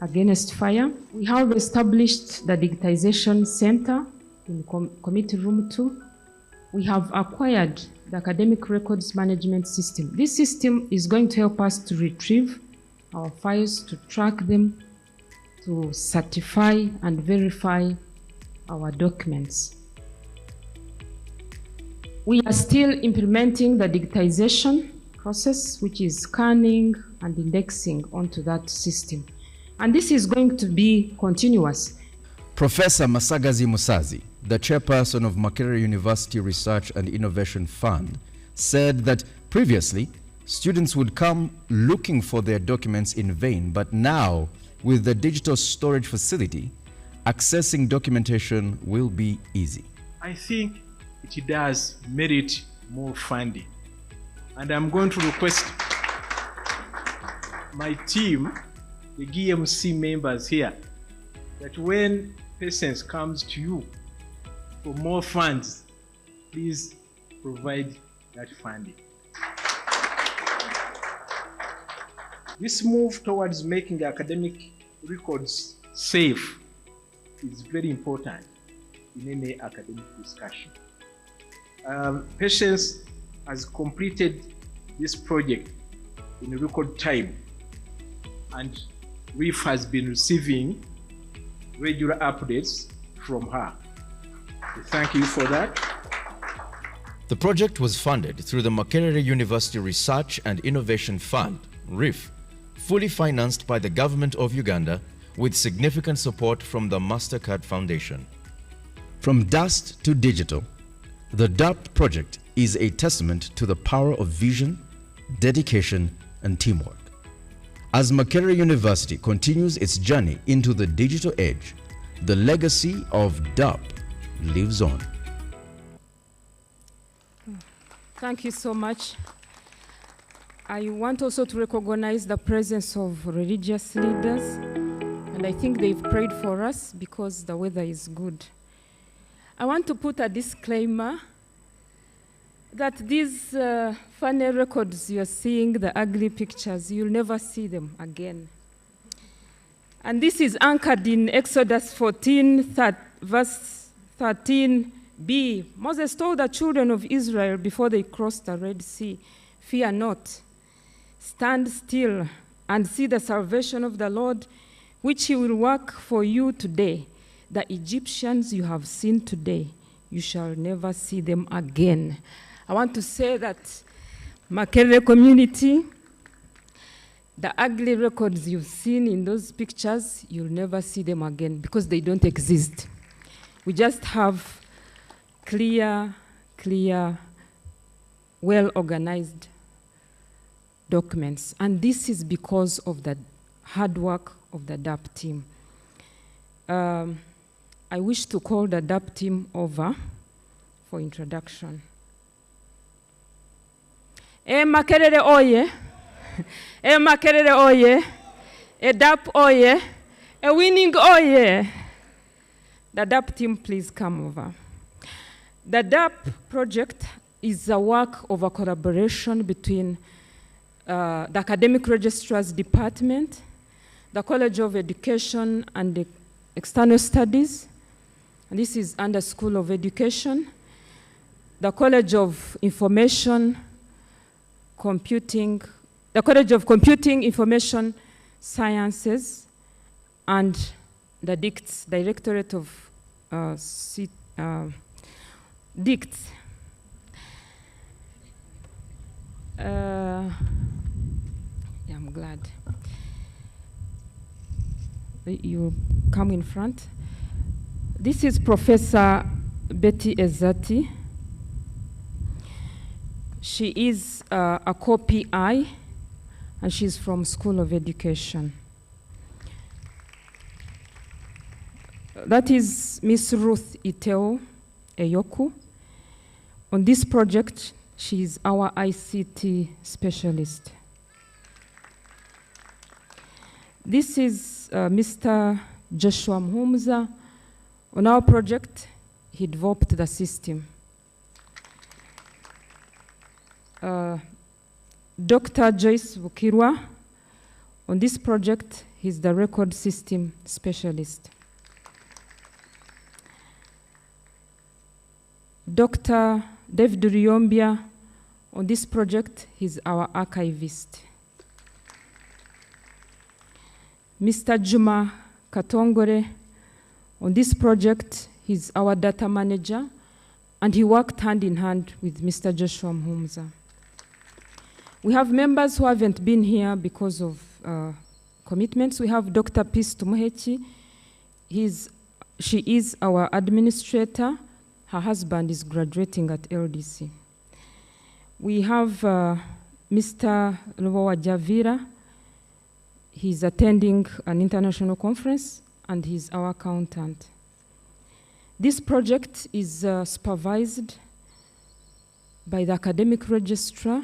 against fire. We have established the Digitization Center in Committee Room 2. We have acquired the Academic Records Management System. This system is going to help us to retrieve our files, to track them, to certify and verify our documents. We are still implementing the digitization process, which is scanning and indexing onto that system. And this is going to be continuous. Professor Masagazi Musazi, the chairperson of Makerere University Research and Innovation Fund, said that previously students would come looking for their documents in vain, but now with the digital storage facility, accessing documentation will be easy. I think it does merit more funding. And I'm going to request my team, the GMC members here, that when patients comes to you for more funds, please provide that funding. This move towards making academic records safe is very important in any academic discussion. Patients has completed this project in a record time, and RIF has been receiving regular updates from her. Thank you for that. The project was funded through the Makerere University Research and Innovation Fund, RIF, fully financed by the government of Uganda with significant support from the MasterCard Foundation. From dust to digital, the DARP project is a testament to the power of vision, dedication, and teamwork. As Makerere University continues its journey into the digital age, the legacy of DARP lives on. Thank you so much. I want also to recognize the presence of religious leaders, and I think they've prayed for us because the weather is good. I want to put a disclaimer that these funny records you're seeing, the ugly pictures, you'll never see them again. And this is anchored in Exodus 14, verse 13b. Moses told the children of Israel before they crossed the Red Sea, "Fear not, stand still and see the salvation of the Lord, which he will work for you today. The Egyptians you have seen today, you shall never see them again." I want to say that Makerere community, the ugly records you've seen in those pictures, you'll never see them again because they don't exist. We just have clear, well-organized documents. And this is because of the hard work of the DARP team. I wish to call the DARP team over for introduction. Makerere oye, Makerere oye, DARP oye, winning oye. The DARP team, please come over. The DARP project is a work of a collaboration between the Academic Registrar's Department, the College of Education and the External Studies, and this is under School of Education, the College of Information Computing, the College of Computing Information Sciences, and the DICTS, Directorate of DICTS. Yeah, I'm glad. You come in front. This is Professor Betty Ezati. She is a co-PI, and she's from School of Education. That is Miss Ruth Iteo Eyoku. On this project, she is our ICT specialist. This is Mr. Joshua Mhumza. On our project, he developed the system. Dr. Joyce Bukirwa. On this project, he's the record system specialist. Dr. David Riombia. On this project, he's our archivist. Mr. Juma Katongore. On this project, he's our data manager, and he worked hand in hand with Mr. Joshua Mhumza. We have members who haven't been here because of commitments. We have Dr. Peace Tumuhechi. She is our administrator. Her husband is graduating at LDC. We have Mr. Luwawa Javira. He's attending an international conference, and he's our accountant. This project is supervised by the academic registrar,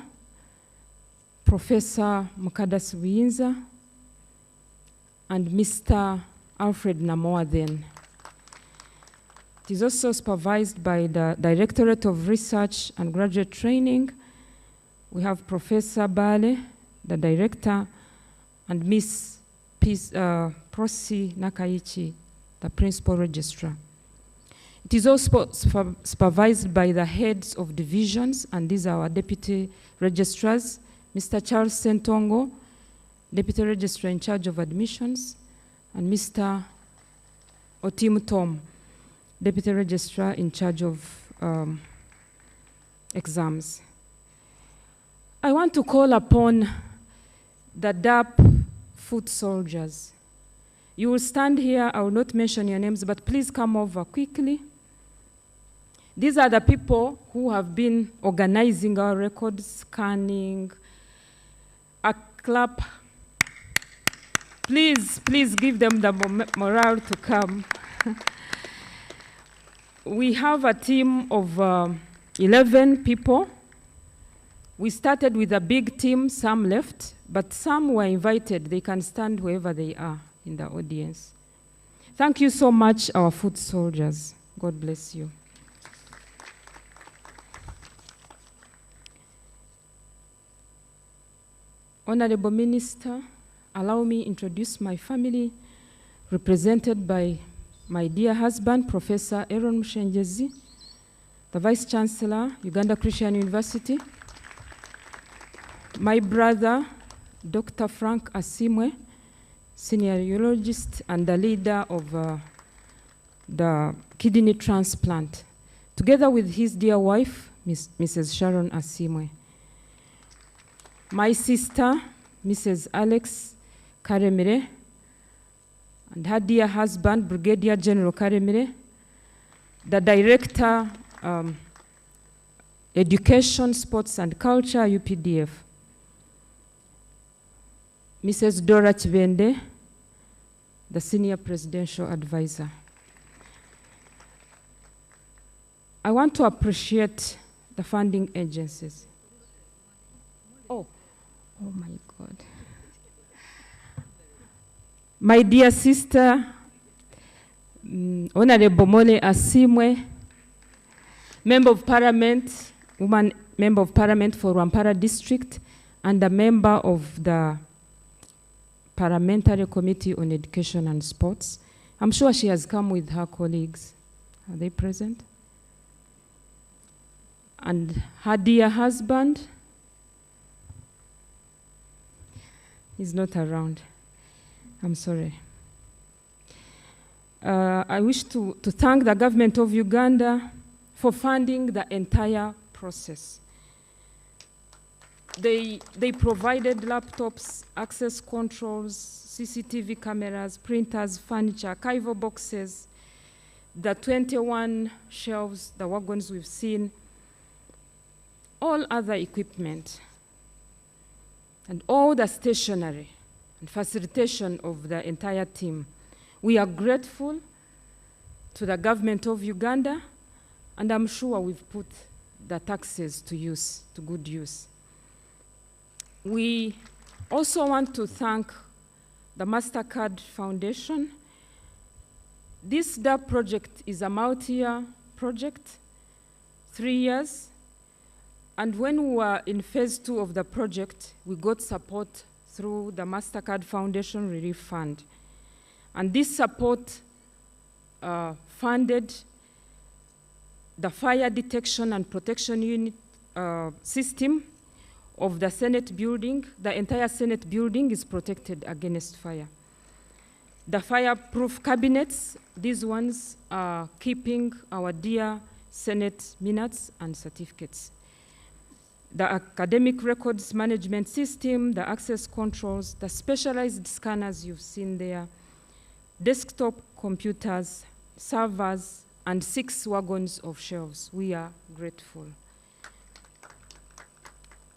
Professor Mukadasi Buyinza, and Mr. Alfred Namoa then. It is also supervised by the Directorate of Research and Graduate Training. We have Professor Bale, the director, and Miss Prosi Nakaichi, the principal registrar. It is also supervised by the heads of divisions, and these are our deputy registrars, Mr. Charles Sentongo, deputy registrar in charge of admissions, and Mr. Otim Tom, deputy registrar in charge of exams. I want to call upon the DARP foot soldiers. You will stand here, I will not mention your names, but please come over quickly. These are the people who have been organizing our records, scanning. A clap. Please give them the morale to come. We have a team of 11 people. We started with a big team, some left, but some were invited. They can stand wherever they are in the audience. Thank you so much, our foot soldiers. God bless you. Honorable Minister, allow me introduce my family, represented by my dear husband, Professor Aaron Mushenjezi, the Vice Chancellor, Uganda Christian University, my brother, Dr. Frank Asimwe, senior urologist and the leader of the kidney transplant, together with his dear wife, Mrs. Sharon Asimwe. My sister, Mrs. Alex Karemire, and her dear husband, Brigadier General Karemire, the Director, Education, Sports and Culture, UPDF, Mrs. Dora Chibende, the Senior Presidential Advisor. I want to appreciate the funding agencies. Oh my God. My dear sister, Honorable Mole Asimwe, Member of Parliament, woman Member of Parliament for Rwampara District, and a member of the Parliamentary Committee on Education and Sports. I'm sure she has come with her colleagues. Are they present? And her dear husband, he's not around. I'm sorry. I wish to thank the government of Uganda for funding the entire process. They provided laptops, access controls, CCTV cameras, printers, furniture, archival boxes, the 21 shelves, the wagons we've seen, all other equipment, and all the stationery and facilitation of the entire team. We are grateful to the government of Uganda, and I'm sure we've put the taxes to use, to good use. We also want to thank the MasterCard Foundation. This DARP project is a multi-year project, 3 years. And when we were in phase 2 of the project, we got support through the MasterCard Foundation Relief Fund. And this support funded the fire detection and protection unit system of the Senate building. The entire Senate building is protected against fire. The fireproof cabinets, these ones are keeping our dear Senate minutes and certificates. The academic records management system, the access controls, the specialized scanners you've seen there, desktop computers, servers, and 6 wagons of shelves. We are grateful.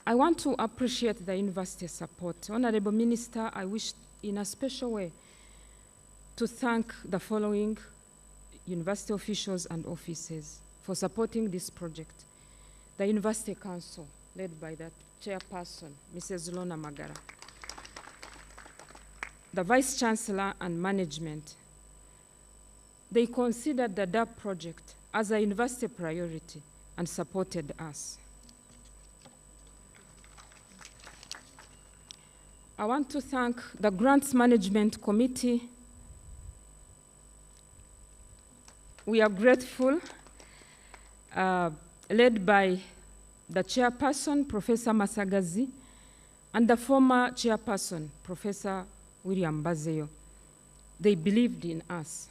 I want to appreciate the university support. Honorable Minister, I wish in a special way to thank the following university officials and offices for supporting this project. The University Council, led by the Chairperson, Mrs. Lona Magara. The Vice Chancellor and management, they considered the DARP project as a university priority and supported us. I want to thank the Grants Management Committee. We are grateful, led by the Chairperson, Professor Masagazi, and the former Chairperson, Professor William Bazeyo. They believed in us.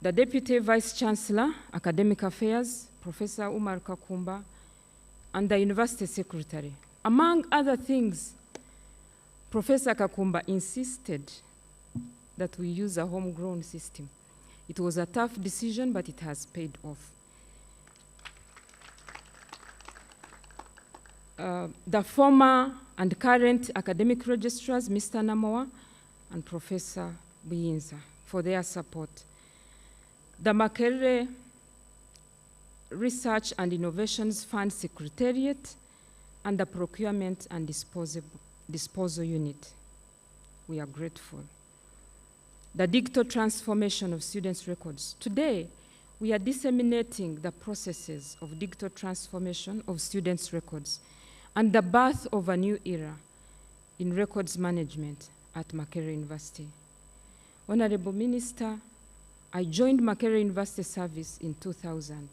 The Deputy Vice Chancellor, Academic Affairs, Professor Umar Kakumba, and the University Secretary. Among other things, Professor Kakumba insisted that we use a homegrown system. It was a tough decision, but it has paid off. The former and current academic registrars, Mr. Namoa and Professor Buyinza, for their support. The Makerere Research and Innovations Fund Secretariat and the Procurement and Disposal Unit. We are grateful. The digital transformation of students' records. Today, we are disseminating the processes of digital transformation of students' records and the birth of a new era in records management at Makerere University. Honorable Minister, I joined Makerere University Service in 2000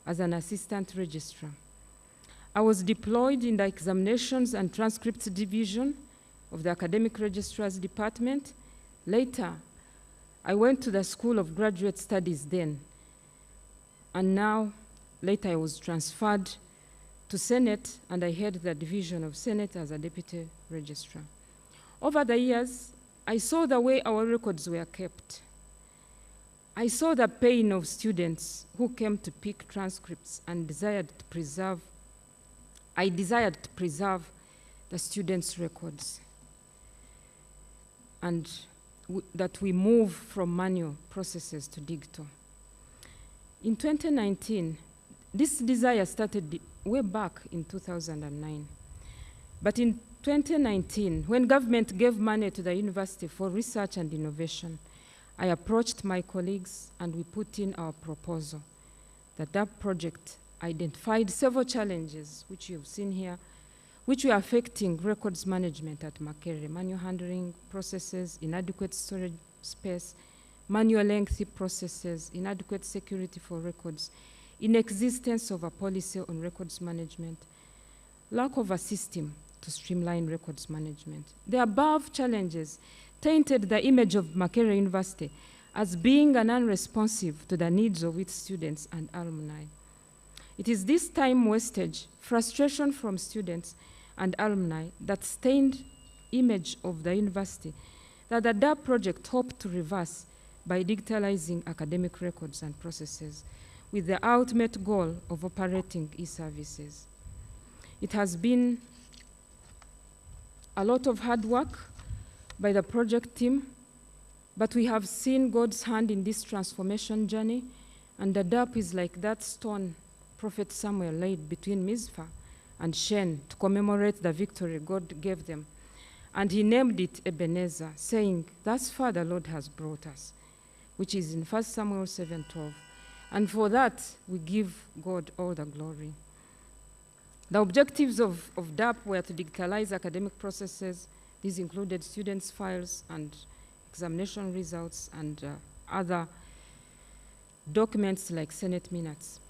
as an assistant registrar. I was deployed in the examinations and transcripts division of the academic registrars department. Later, I went to the School of Graduate Studies then, and now, later I was transferred to Senate, and I head the division of Senate as a deputy registrar. Over the years, I saw the way our records were kept. I saw the pain of students who came to pick transcripts and I desired to preserve the students' records and that we move from manual processes to digital. In 2019, this desire started way back in 2009. But in 2019, when government gave money to the university for research and innovation, I approached my colleagues and we put in our proposal. The DARP project identified several challenges, which you've seen here, which were affecting records management at Makerere: manual handling processes, inadequate storage space, manual lengthy processes, inadequate security for records, inexistence of a policy on records management, lack of a system to streamline records management. The above challenges tainted the image of Makerere University as being an unresponsive to the needs of its students and alumni. It is this time wastage, frustration from students and alumni that stained image of the university that the DARP project hoped to reverse by digitalizing academic records and processes with the ultimate goal of operating e-services. It has been a lot of hard work by the project team, but we have seen God's hand in this transformation journey, and the DARP is like that stone Prophet Samuel laid between Mizpah and Shen to commemorate the victory God gave them. And he named it Ebenezer, saying, "Thus far the Lord has brought us," which is in 1 Samuel 7:12. And for that, we give God all the glory. The objectives of DARP were to digitalize academic processes. These included students' files and examination results and other documents like Senate minutes.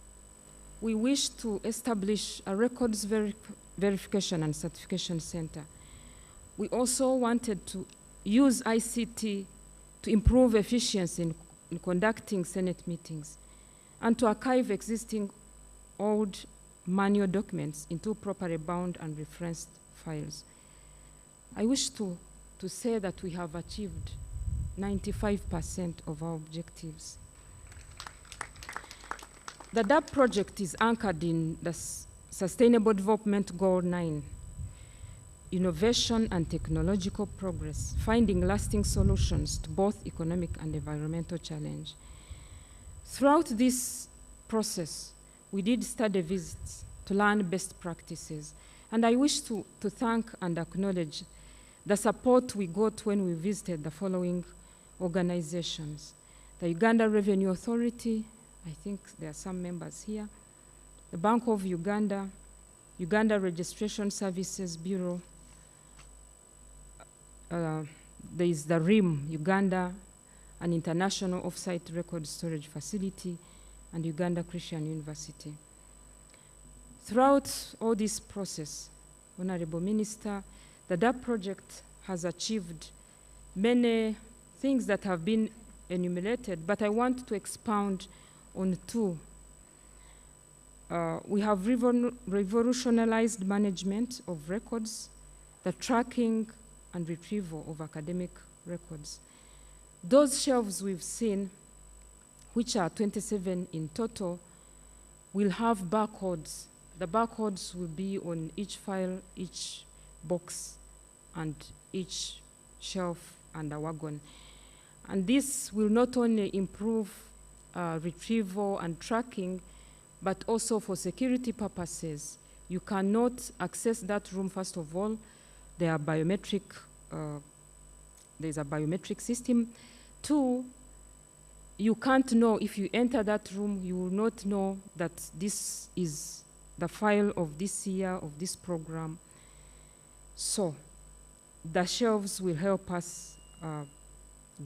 We wish to establish a records verification and certification center. We also wanted to use ICT to improve efficiency in conducting Senate meetings, and to archive existing old manual documents into properly bound and referenced files. I wish to say that we have achieved 95% of our objectives. The DARP project is anchored in the Sustainable Development Goal 9, innovation and technological progress, finding lasting solutions to both economic and environmental challenge. Throughout this process, we did study visits to learn best practices, and I wish to thank and acknowledge the support we got when we visited the following organizations: the Uganda Revenue Authority, I think there are some members here, the Bank of Uganda, Uganda Registration Services Bureau, there is the RIM, Uganda, an international offsite record storage facility, and Uganda Christian University. Throughout all this process, Honorable Minister, the DARP project has achieved many things that have been enumerated, but I want to expound on two. We have revolutionized management of records, the tracking and retrieval of academic records. Those shelves we've seen, which are 27 in total, will have barcodes. The barcodes will be on each file, each box, and each shelf and a wagon. And this will not only improve retrieval and tracking, but also for security purposes. You cannot access that room, first of all. There are biometric, there's a biometric system. Two, you can't know, if you enter that room, you will not know that this is the file of this year, of this program. So the shelves will help us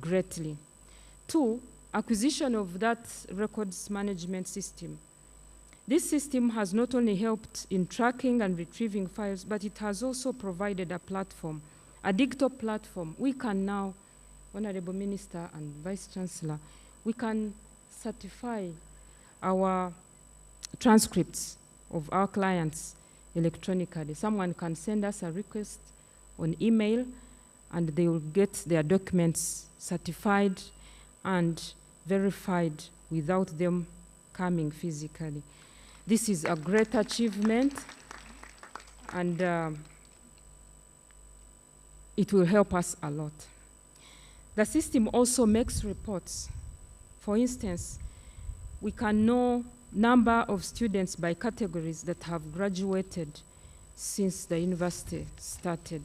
greatly. Two, acquisition of that records management system. This system has not only helped in tracking and retrieving files, but it has also provided a platform, a digital platform. We can now, Honorable Minister and Vice Chancellor, we can certify our transcripts of our clients electronically. Someone can send us a request on email, and they will get their documents certified and verified without them coming physically. This is a great achievement, and it will help us a lot. The system also makes reports. For instance, we can know number of students by categories that have graduated since the university started.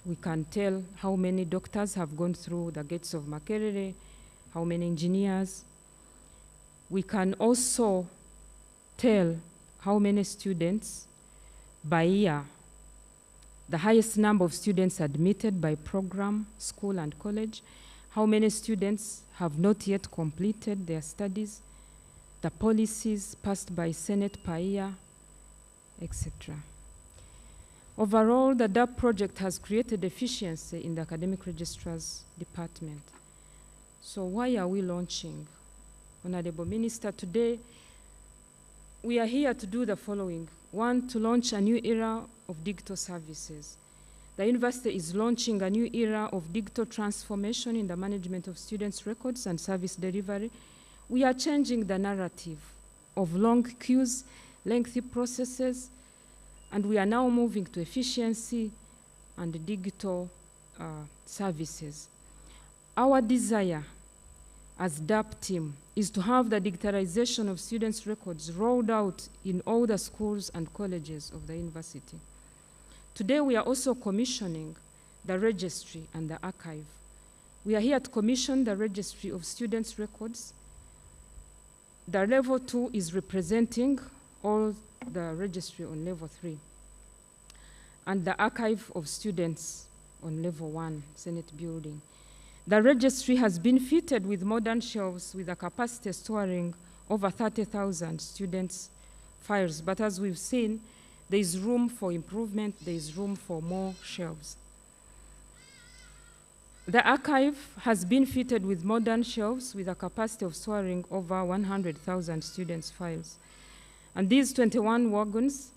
We can tell how many doctors have gone through the gates of Makerere, how many engineers. We can also tell how many students by year, the highest number of students admitted by program, school and college, how many students have not yet completed their studies, the policies passed by Senate per year, etc. Overall, the DARP project has created efficiency in the Academic Registrar's Department. So why are we launching? Honorable Minister, today we are here to do the following. One, to launch a new era of digital services. The university is launching a new era of digital transformation in the management of students' records and service delivery. We are changing the narrative of long queues, lengthy processes, and we are now moving to efficiency and digital services. Our desire as DARP team is to have the digitalization of students' records rolled out in all the schools and colleges of the university. Today we are also commissioning the registry and the archive. We are here to commission the registry of students' records. The level 2 is representing all the registry on level 3, and the archive of students on level 1, Senate building. The registry has been fitted with modern shelves with a capacity storing over 30,000 students' files, but as we've seen, there is room for improvement, there is room for more shelves. The archive has been fitted with modern shelves with a capacity of storing over 100,000 students' files. And these 21 wagons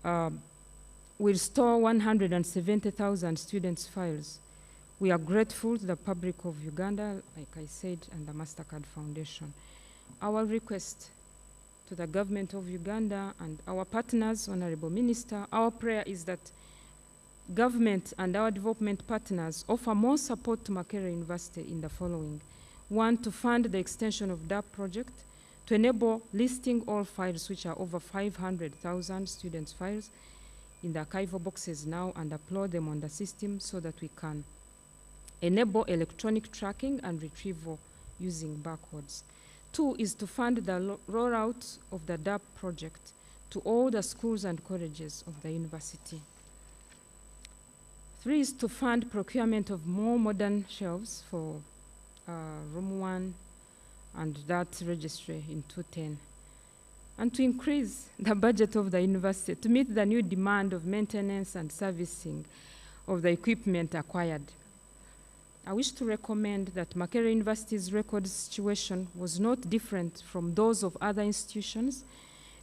will store 170,000 students' files. We are grateful to the Public of Uganda, like I said, and the MasterCard Foundation. Our request to the government of Uganda and our partners, Honorable Minister, our prayer is that government and our development partners offer more support to Makerere University in the following. One, to fund the extension of DARP project, to enable listing all files, which are over 500,000 students' files, in the archival boxes now and upload them on the system so that we can enable electronic tracking and retrieval using barcodes. Two is to fund the rollout of the DARP project to all the schools and colleges of the university. Three is to fund procurement of more modern shelves for Room 1 and that registry in 210. And to increase the budget of the university to meet the new demand of maintenance and servicing of the equipment acquired. I wish to recommend that Makerere University's record situation was not different from those of other institutions.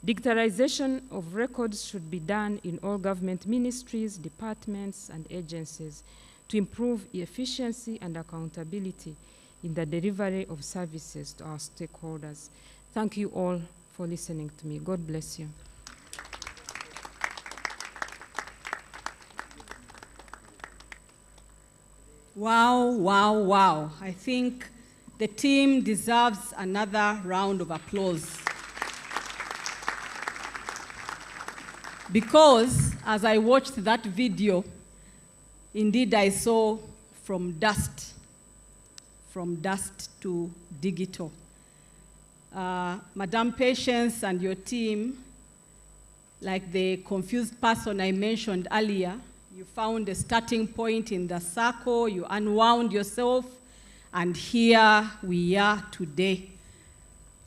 Digitalization of records should be done in all government ministries, departments, and agencies to improve efficiency and accountability in the delivery of services to our stakeholders. Thank you all for listening to me. God bless you. Wow, wow, wow. I think the team deserves another round of applause. Because as I watched that video, indeed I saw from dust to digital. Madam Patience and your team, like the confused person I mentioned earlier, you found a starting point in the circle, you unwound yourself, and here we are today.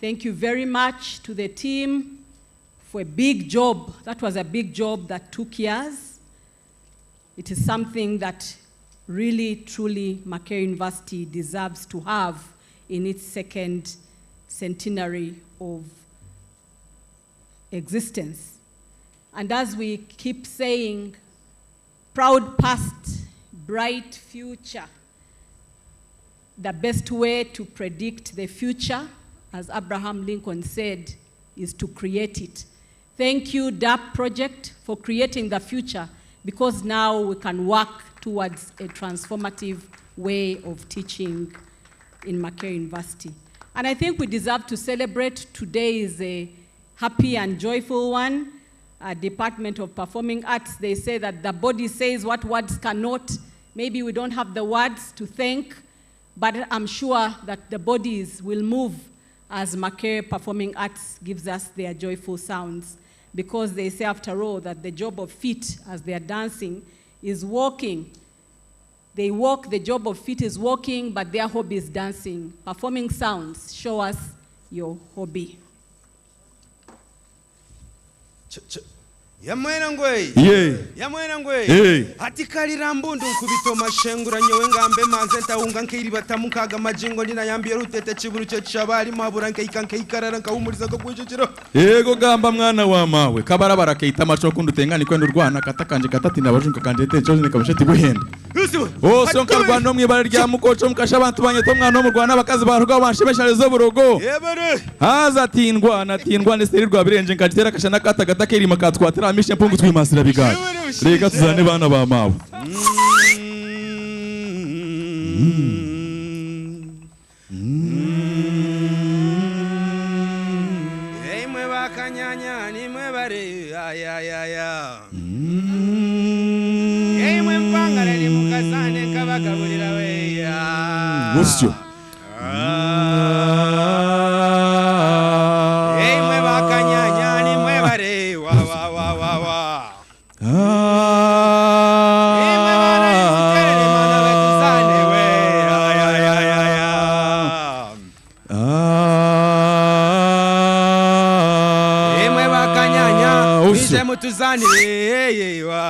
Thank you very much to the team for a big job. That was a big job that took years. It is something that really, truly, Makerere University deserves to have in its second centenary of existence. And as we keep saying, proud past, bright future. The best way to predict the future, as Abraham Lincoln said, is to create it. Thank you, DARP project, for creating the future, because now we can work towards a transformative way of teaching in Makerere University. And I think we deserve to celebrate. Today is a happy and joyful one. Department of Performing Arts, they say that the body says what words cannot. Maybe we don't have the words to thank, but I'm sure that the bodies will move as Makerere Performing Arts gives us their joyful sounds, because they say, after all, that the job of feet as they are dancing is walking. They walk, the job of feet is walking, but their hobby is dancing. Performing sounds, show us your hobby. Yamwena ngwe yamwena ngwe atikalira mbundu nkubito mashengura nyewe ngambe manze ntaunga nkiri batamukaga majingo ndina yambye rutete kiburu cyo cyabari mabura nkayikanka ikarara nkahumuriza ko kwijukiro yego gamba mwana wa mawe kabarabara keita macho kundutengani kwendo rwana katakanje katatina bajunka kanje techo ne kabashati buhenda ose onkarwana mwibara rya mukoco mukasha abantu banye to mwana mu Rwanda bakazi baruga banshebesharezo burogo haza tindwa nesirirwa birenje nkatera kashana katagata keri makatwatira amishe mpungu twimasira bigari reka tuzane bana ba mawe mwe bakanyanya ni mwe bare ayayaya mwe mpangare ni mukazane nkabagaburira we ya Gusyo mwe bakanyanya ni mwe bare wa mutuzani wa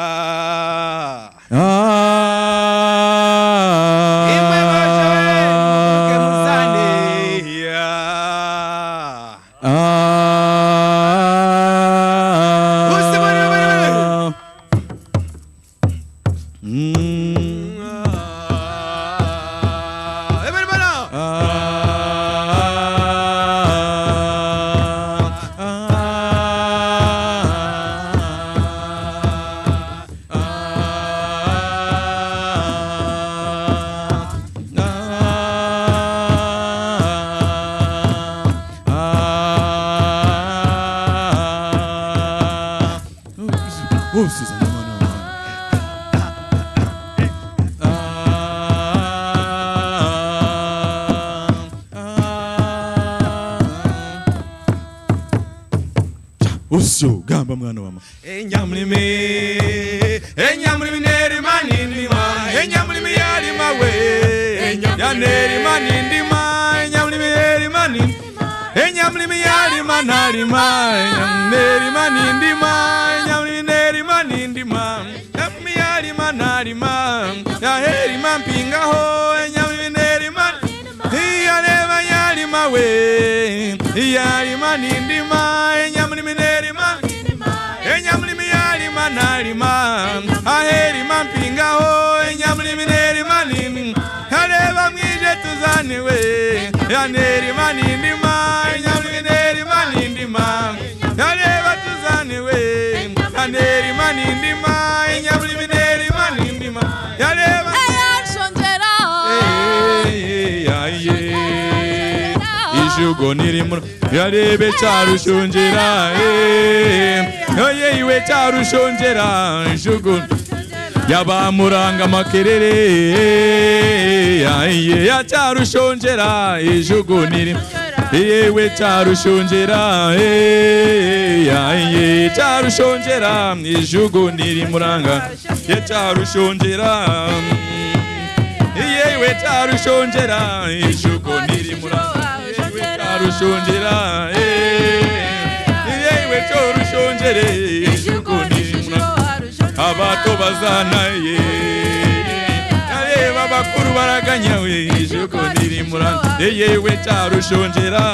Usyo gamba mwana wama. Enyamulimi neri manindima. Enyamulimi yali mawe. Ya neri manindima. Enyamulimi neri manindima. Enyamulimi yali manalima. Neri manindima. Enyamulimi neri manindima. Enyamulimi yali manalima. Ya heri mampinga ho. Enyamulimi neri manindima. Iyalema yali mawe. Yali manindima. Enyamulimi neri manindima. Enyamulimi yali manalima. Aheri mampinga ho. Enyamulimi neri manindima. Aleba mwije tuzaniwe. Ya neri manindima. Enyamulimi neri manindima. Aleba tuzaniwe. Ya neri manindima. Enyamulimi neri manindima. Aleba Ijugo nirimu yarebe charushonjera oye iwe charushonjera ijugo yabamuranga makerere aye ya charushonjera ijugo nirimu iwe charushonjera aye charushonjera ijugo nirimuranga ya charushonjera iwe charushonjera ijugo nirimuranga Rushonjera iwe chorushonjere ijugonimuna abato bazana areba bakuru baraganya we ijugonimura yewe charushonjera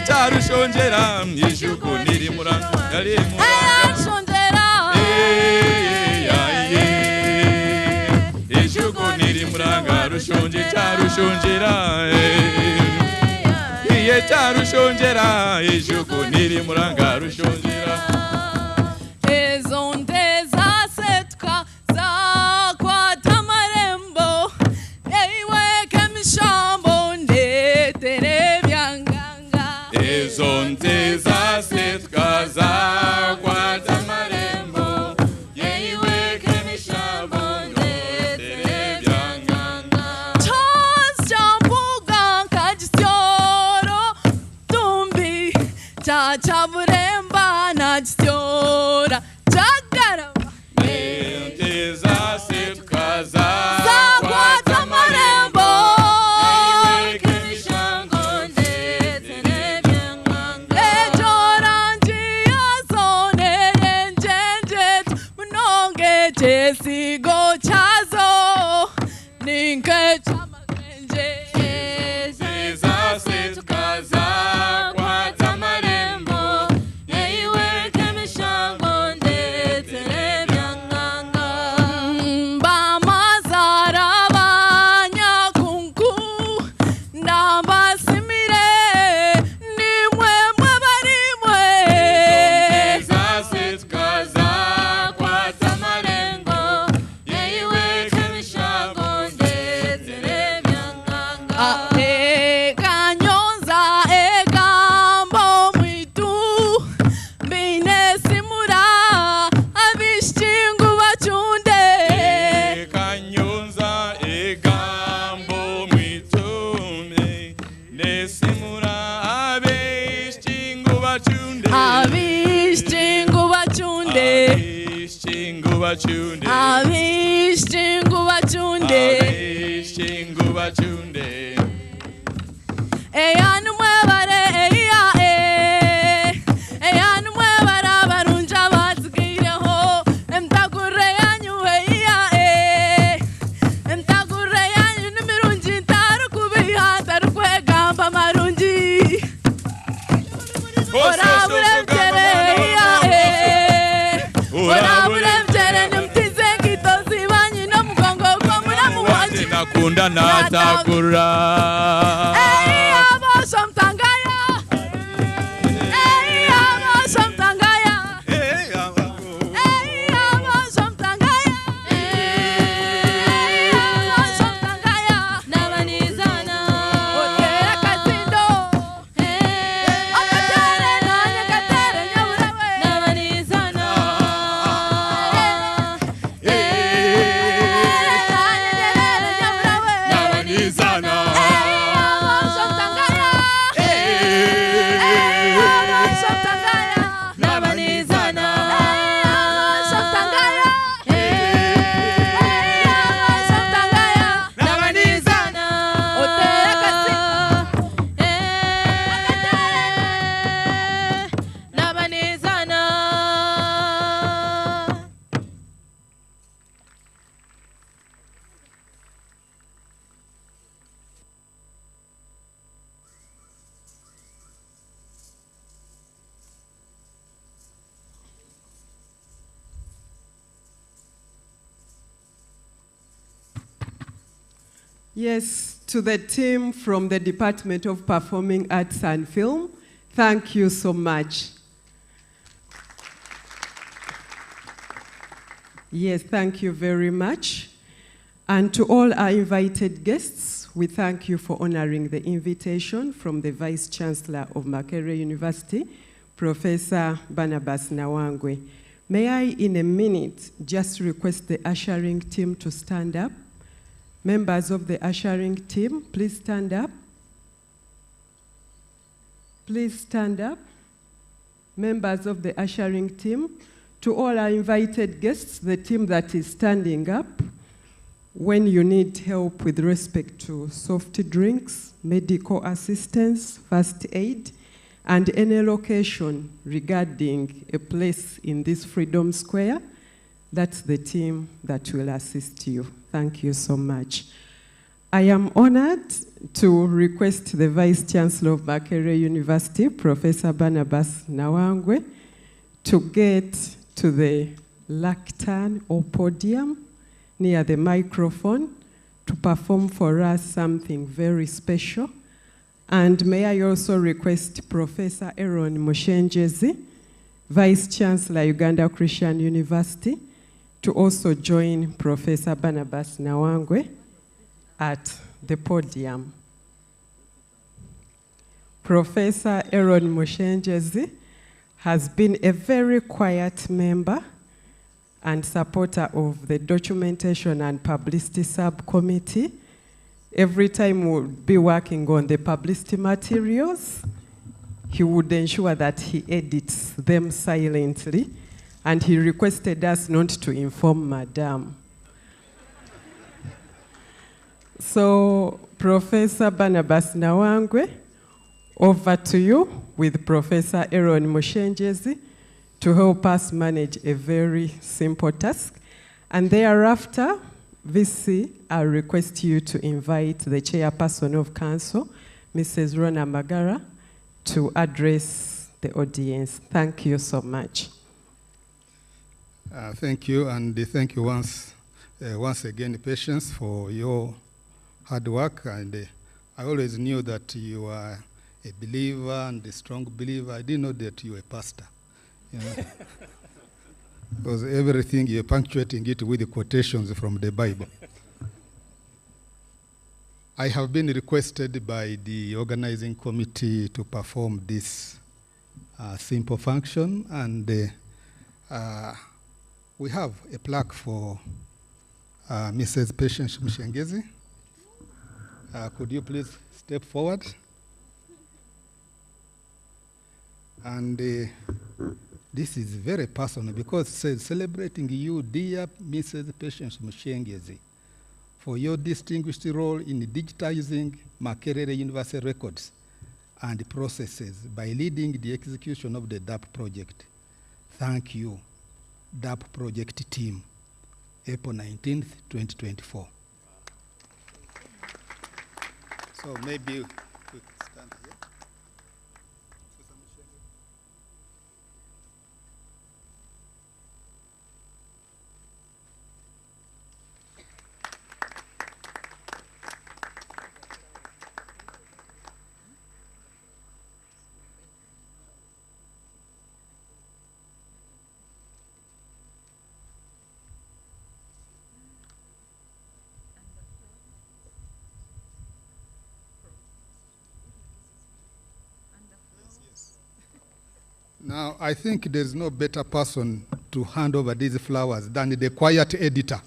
charushonjera ijugonimura areba ijugonimura rushonje charushonjera iye charushonjera ijugo nirimuranga rushonjera ezonde zasetka zakwata amarembo eiwe kemishambo ndetere byanganga ezonde zasetka zakwata amarembo eiwe kemishambo ndetere byanganga Chaburemba na chiora chagarama Teza setka zakwata marembo kemishango ndetene byanganga ejoranji azonere njenjet munonge chesigo chazo ninke chamagenje Teza setka zakwata marembo eiwe kemishango ndetene byanganga bamazara banyakunku ndabasimire nimwe mwabarimwe Teza setka zakwata marembo eiwe kemishango ndetene byanganga ekanyonza egambo mwitu binesimura abishingu bachunde Kanyonza egambo mwitume nesimura abishingu bachunde abishingu bachunde abishingu bachunde abishingu bachunde abishingu bachunde eyanu mwebare eyanu mwebare abarunja batsigireho emtagure yanyu emtagure yanyu nimirunji ntaru kubiha taru kwegamba marunji oraburemjere oraburemjere nimtize kitosi banyu no mugongo kwa muramu wanyu nakunda natagura Hey, Yes, to the team from the Department of Performing Arts and Film, thank you so much. Yes, thank you very much. And to all our invited guests, we thank you for honoring the invitation from the Vice Chancellor of Makerere University, Professor Barnabas Nawangwe. May I, in a minute, just request the ushering team to stand up? Members of the ushering team, please stand up. Please stand up. Members of the ushering team, to all our invited guests, the team that is standing up, when you need help with respect to soft drinks, medical assistance, first aid, and any location regarding a place in this Freedom Square, that's the team that will assist you. Thank you so much. I am honored to request the Vice Chancellor of Makerere University, Professor Barnabas Nawangwe, to get to the lectern or podium near the microphone to perform for us something very special. And may I also request Professor Aaron Mushenjezi, Vice Chancellor, Uganda Christian University, to also join Professor Barnabas Nawangwe at the podium. Professor Aaron Mushenjezi has been a very quiet member and supporter of the Documentation and Publicity Subcommittee. Every time we'll be working on the publicity materials, he would ensure that he edits them silently, and he requested us not to inform Madam. So, Professor Barnabas Nawangwe, over to you with Professor Aaron Mushenjezi to help us manage a very simple task. And thereafter, VC, I request you to invite the Chairperson of Council, Mrs. Rona Magara, to address the audience. Thank you so much. Thank you, and thank you once again, Patience, for your hard work. And I always knew that you are a believer and a strong believer. I didn't know that you were a pastor. You know? Because everything you're punctuating it with the quotations from the Bible. I have been requested by the organizing committee to perform this simple function, and we have a plaque for Mrs. Patience Mushengezi. Could you please step forward? And this is very personal because it says, celebrating you, dear Mrs. Patience Mushengezi, for your distinguished role in digitizing Makerere University records and processes by leading the execution of the DARP project. Thank you, DARP project team, April 19th, 2024. So maybe we could stand here. Now, I think there's no better person to hand over these flowers than the quiet editor.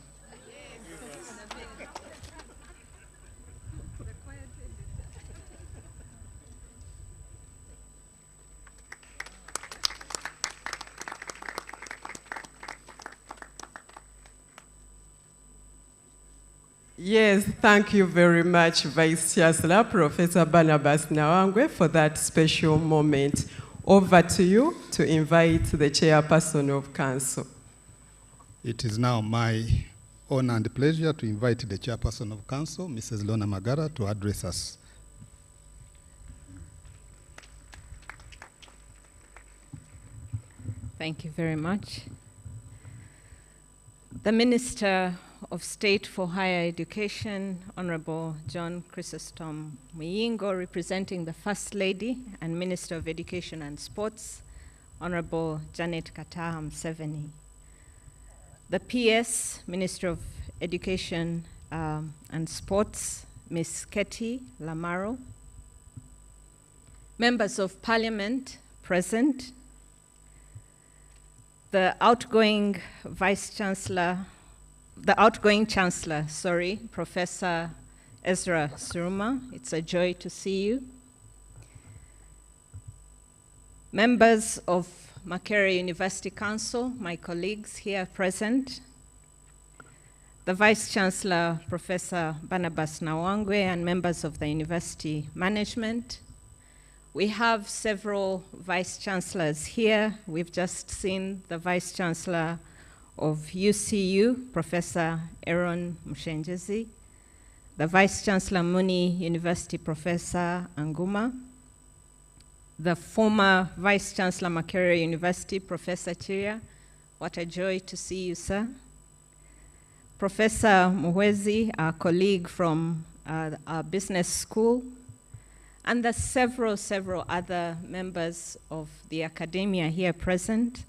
Yes, thank you very much, Vice Chancellor, Professor Barnabas Nawangwe, for that special moment. Over to you to invite the Chairperson of Council. It is now my honor and pleasure to invite the Chairperson of Council, Mrs. Rona Magara, to address us. Thank you very much. The Minister of State for Higher Education, Honorable John Chrysostom Muyingo, representing the First Lady and Minister of Education and Sports, Honorable Janet Kataha Museveni. The PS, Minister of Education and Sports, Ms. Ketty Lamaro. Members of Parliament present. The outgoing Chancellor, Professor Ezra Suruma. It's a joy to see you. Members of Makerere University Council, my colleagues here present. The Vice Chancellor, Professor Barnabas Nawangwe, and members of the university management. We have several Vice Chancellors here. We've just seen the Vice Chancellor of UCU, Professor Aaron Mushenjezi, the Vice Chancellor Muni University, Professor Anguma, the former Vice Chancellor Makerere University, Professor Chiria. What a joy to see you, sir. Professor Muhwezi, our colleague from our business school, and the several other members of the academia here present.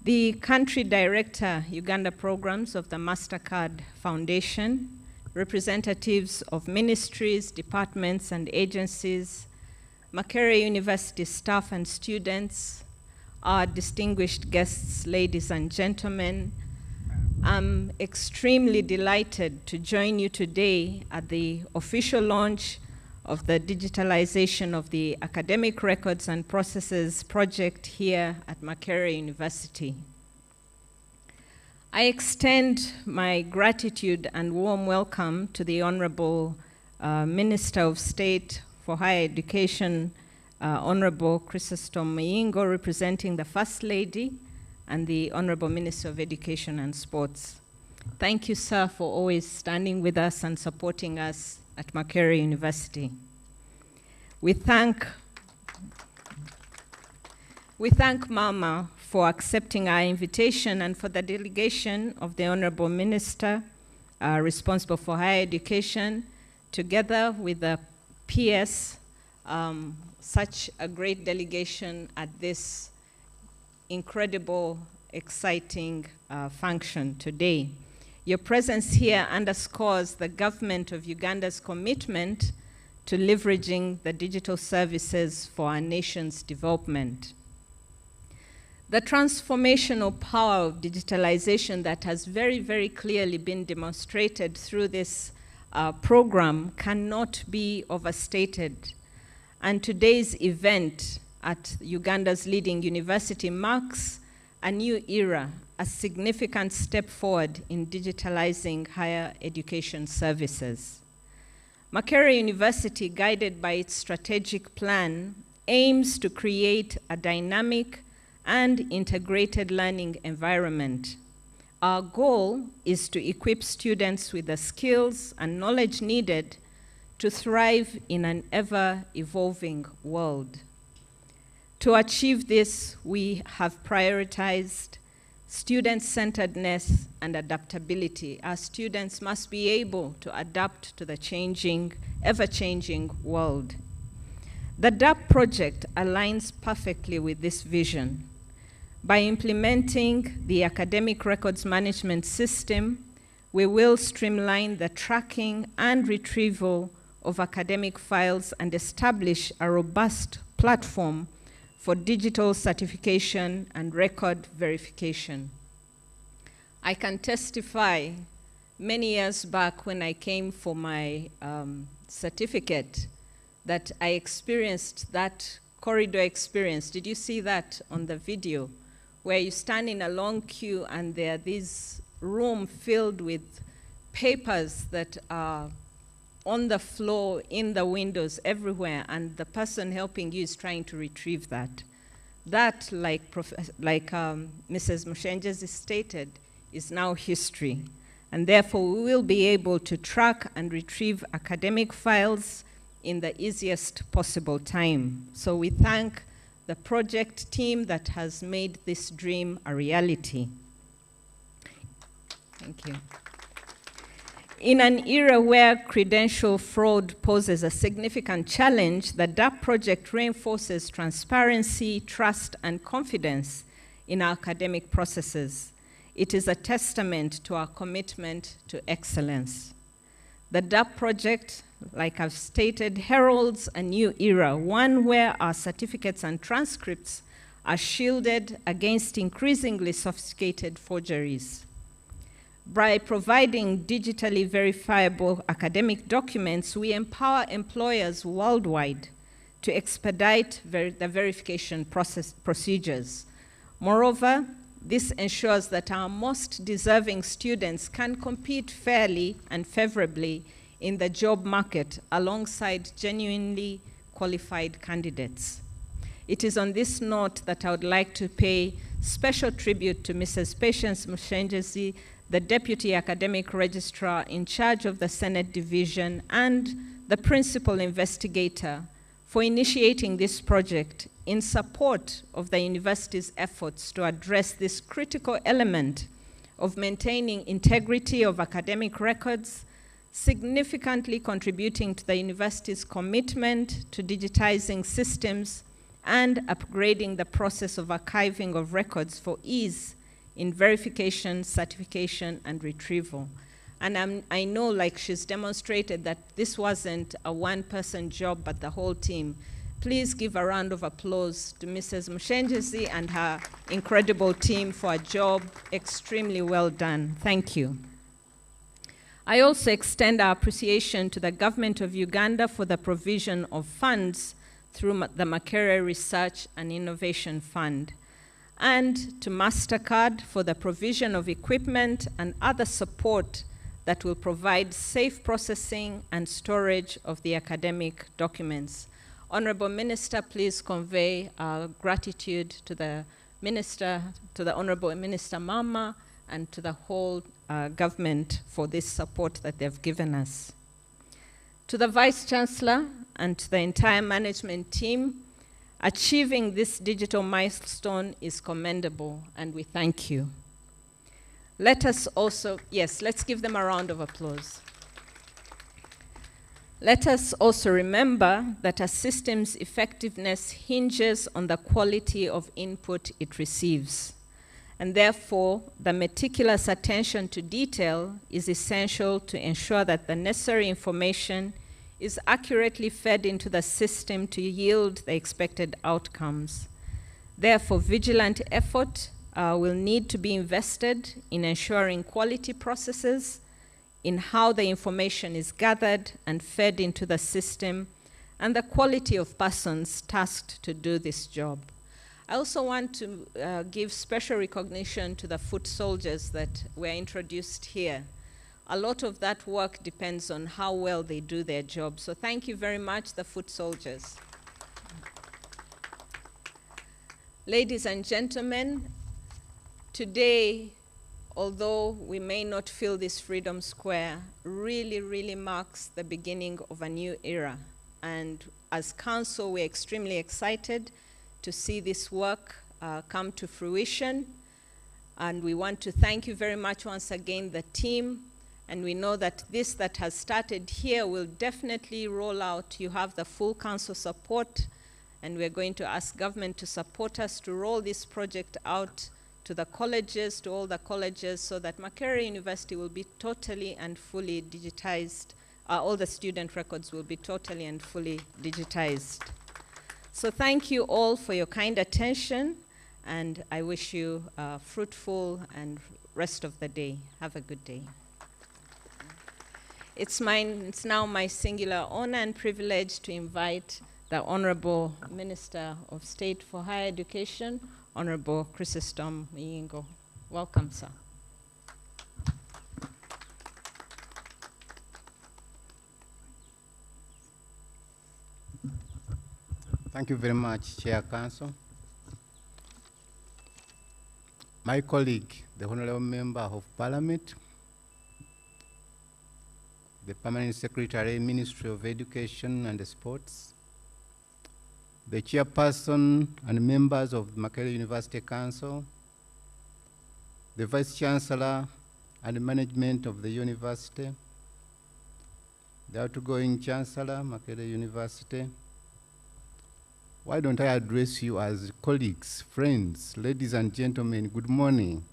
The country director, Uganda programs of the MasterCard Foundation, representatives of ministries, departments, and agencies, Makerere University staff and students, our distinguished guests, ladies and gentlemen, I'm extremely delighted to join you today at the official launch of the digitalization of the academic records and processes project here at Makerere University. I extend my gratitude and warm welcome to the Honorable Minister of State for Higher Education, Honorable Chrysostom Muyingo, representing the First Lady, and the Honorable Minister of Education and Sports. Thank you, sir, for always standing with us and supporting us at Makerere University. We thank Mama for accepting our invitation and for the delegation of the Honorable Minister responsible for higher education, together with the PS, such a great delegation at this incredible, exciting function today. Your presence here underscores the government of Uganda's commitment to leveraging the digital services for our nation's development. The transformational power of digitalization that has very clearly been demonstrated through this program cannot be overstated. And today's event at Uganda's leading university marks a new era, a significant step forward in digitalizing higher education services. Makerere University, guided by its strategic plan, aims to create a dynamic and integrated learning environment. Our goal is to equip students with the skills and knowledge needed to thrive in an ever-evolving world. To achieve this, we have prioritized student-centeredness and adaptability. Our students must be able to adapt to the changing, ever-changing world. The DARP project aligns perfectly with this vision. By implementing the academic records management system, we will streamline the tracking and retrieval of academic files and establish a robust platform for digital certification and record verification. I can testify many years back when I came for my certificate that I experienced that corridor experience. Did you see that on the video? Where you stand in a long queue and there are these room filled with papers that are on the floor, in the windows, everywhere, and the person helping you is trying to retrieve that. That, like Mrs. Mushenjezi stated, is now history. And therefore, we will be able to track and retrieve academic files in the easiest possible time. So we thank the project team that has made this dream a reality. Thank you. In an era where credential fraud poses a significant challenge, the DARP project reinforces transparency, trust, and confidence in our academic processes. It is a testament to our commitment to excellence. The DARP project, like I've stated, heralds a new era, one where our certificates and transcripts are shielded against increasingly sophisticated forgeries. By providing digitally verifiable academic documents, we empower employers worldwide to expedite the verification procedures. Moreover, this ensures that our most deserving students can compete fairly and favorably in the job market alongside genuinely qualified candidates. It is on this note that I would like to pay special tribute to Mrs. Patience Mushenjezi, the Deputy Academic Registrar in charge of the Senate Division and the Principal Investigator for initiating this project in support of the university's efforts to address this critical element of maintaining integrity of academic records, significantly contributing to the university's commitment to digitizing systems and upgrading the process of archiving of records for ease in verification, certification, and retrieval. And I know, like she's demonstrated, that this wasn't a one-person job, but the whole team. Please give a round of applause to Mrs. Mushenjezi and her incredible team for a job extremely well done. Thank you. I also extend our appreciation to the government of Uganda for the provision of funds through the Mak-RIF Research and Innovation Fund, and to MasterCard for the provision of equipment and other support that will provide safe processing and storage of the academic documents. Honorable Minister, please convey our gratitude to the Minister, to the Honorable Minister Mama, and to the whole government for this support that they've given us. To the Vice Chancellor and to the entire management team, achieving this digital milestone is commendable, and we thank you. Let us also, yes, let's give them a round of applause. Let us also remember that a system's effectiveness hinges on the quality of input it receives, and therefore the meticulous attention to detail is essential to ensure that the necessary information is accurately fed into the system to yield the expected outcomes. Therefore, vigilant effort will need to be invested in ensuring quality processes, in how the information is gathered and fed into the system, and the quality of persons tasked to do this job. I also want to give special recognition to the foot soldiers that were introduced here. A lot of that work depends on how well they do their job. So thank you very much, the foot soldiers. Ladies and gentlemen, today, although we may not feel this Freedom Square, really marks the beginning of a new era. And as Council, we're extremely excited to see this work come to fruition. And we want to thank you very much once again, the team. And we know that this that has started here will definitely roll out. You have the full Council support, and we're going to ask government to support us to roll this project out to the colleges, to all the colleges, so that Mak-RIF University will be totally and fully digitized. All the student records will be totally and fully digitized. So thank you all for your kind attention, and I wish you a fruitful and rest of the day. Have a good day. It's now my singular honor and privilege to invite the Honorable Minister of State for Higher Education, Honorable Chrysostom Muyingo. Welcome, sir. Thank you very much, Chair Council. My colleague, the Honorable Member of Parliament, the Permanent Secretary, Ministry of Education and Sports, the Chairperson and members of the Mak-RIF University Council, the Vice Chancellor and management of the university, the outgoing Chancellor, Makerere University. Why don't I address you as colleagues, friends, ladies and gentlemen, good morning.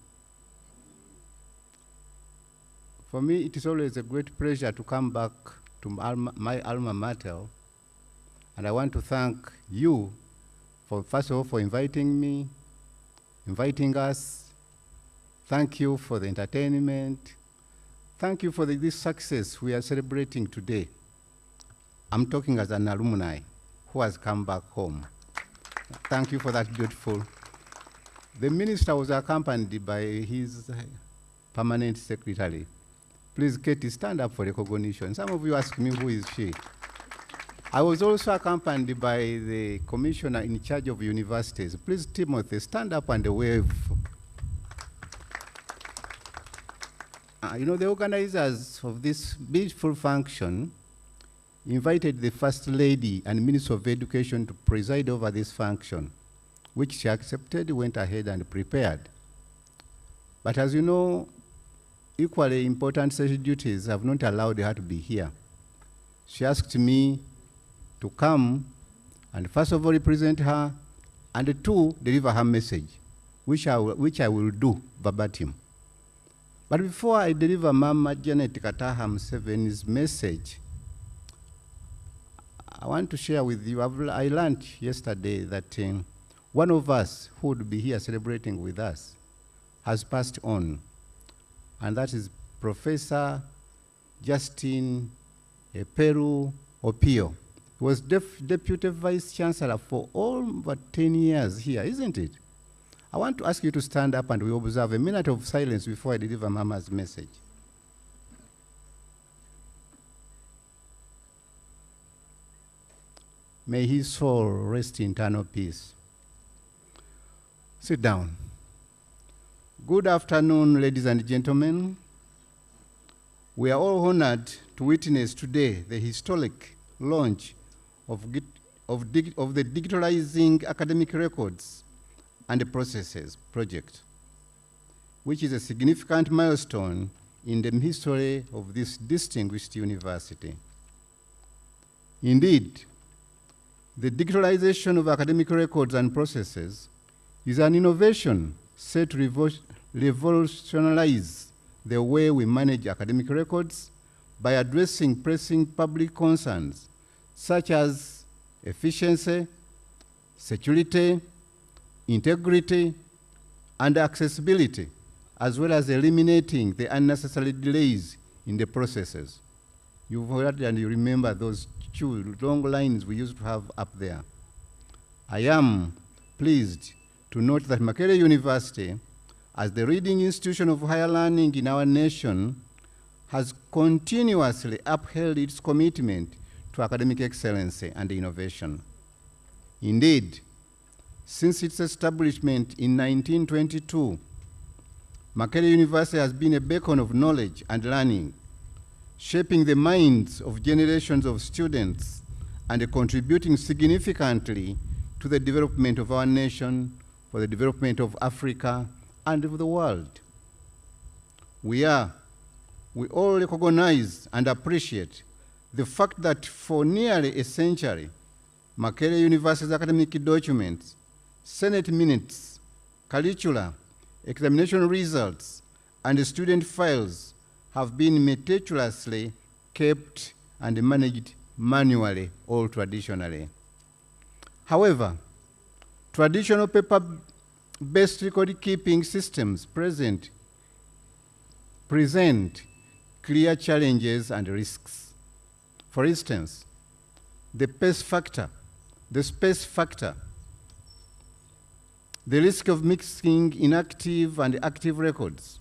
For me, it is always a great pleasure to come back to my alma mater, and I want to thank you, first of all, for inviting me, inviting us. Thank you for the entertainment. Thank you for this success we are celebrating today. I'm talking as an alumni who has come back home. Thank you for that beautiful. The minister was accompanied by his permanent secretary. Please, Katie, stand up for recognition. Some of you ask me, who is she? I was also accompanied by the commissioner in charge of universities. Please, Timothy, stand up and wave. You know, the organizers of this beautiful function invited the First Lady and Minister of Education to preside over this function, which she accepted, went ahead and prepared. But as you know, equally important social duties have not allowed her to be here. She asked me to come and first of all represent her, and two, deliver her message, which I will do verbatim. But before I deliver Mama Janet Kataha Museveni's message, I want to share with you, I learned yesterday that one of us who would be here celebrating with us has passed on, and that is Professor Justin Peru Opio. He was Deputy Vice Chancellor for over 10 years here, isn't it? I want to ask you to stand up and we observe a minute of silence before I deliver Mama's message. May his soul rest in eternal peace. Sit down. Good afternoon, ladies and gentlemen. We are all honored to witness today the historic launch of the Digitalizing Academic Records and Processes project, which is a significant milestone in the history of this distinguished university. Indeed, the digitalization of academic records and processes is an innovation set to revolutionize the way we manage academic records by addressing pressing public concerns such as efficiency, security, integrity, and accessibility, as well as eliminating the unnecessary delays in the processes. You've heard and you remember those two long lines we used to have up there. I am pleased to note that Makerere University, as the leading institution of higher learning in our nation, has continuously upheld its commitment to academic excellence and innovation. Indeed, since its establishment in 1922, Makerere University has been a beacon of knowledge and learning, shaping the minds of generations of students and contributing significantly to the development of our nation, for the development of Africa and of the world. We all recognize and appreciate the fact that for nearly a century, Makerere University's academic documents, Senate minutes, curricula, examination results, and student files have been meticulously kept and managed manually or traditionally. However, traditional paper-based record-keeping systems present clear challenges and risks. For instance, the space factor, the risk of mixing inactive and active records,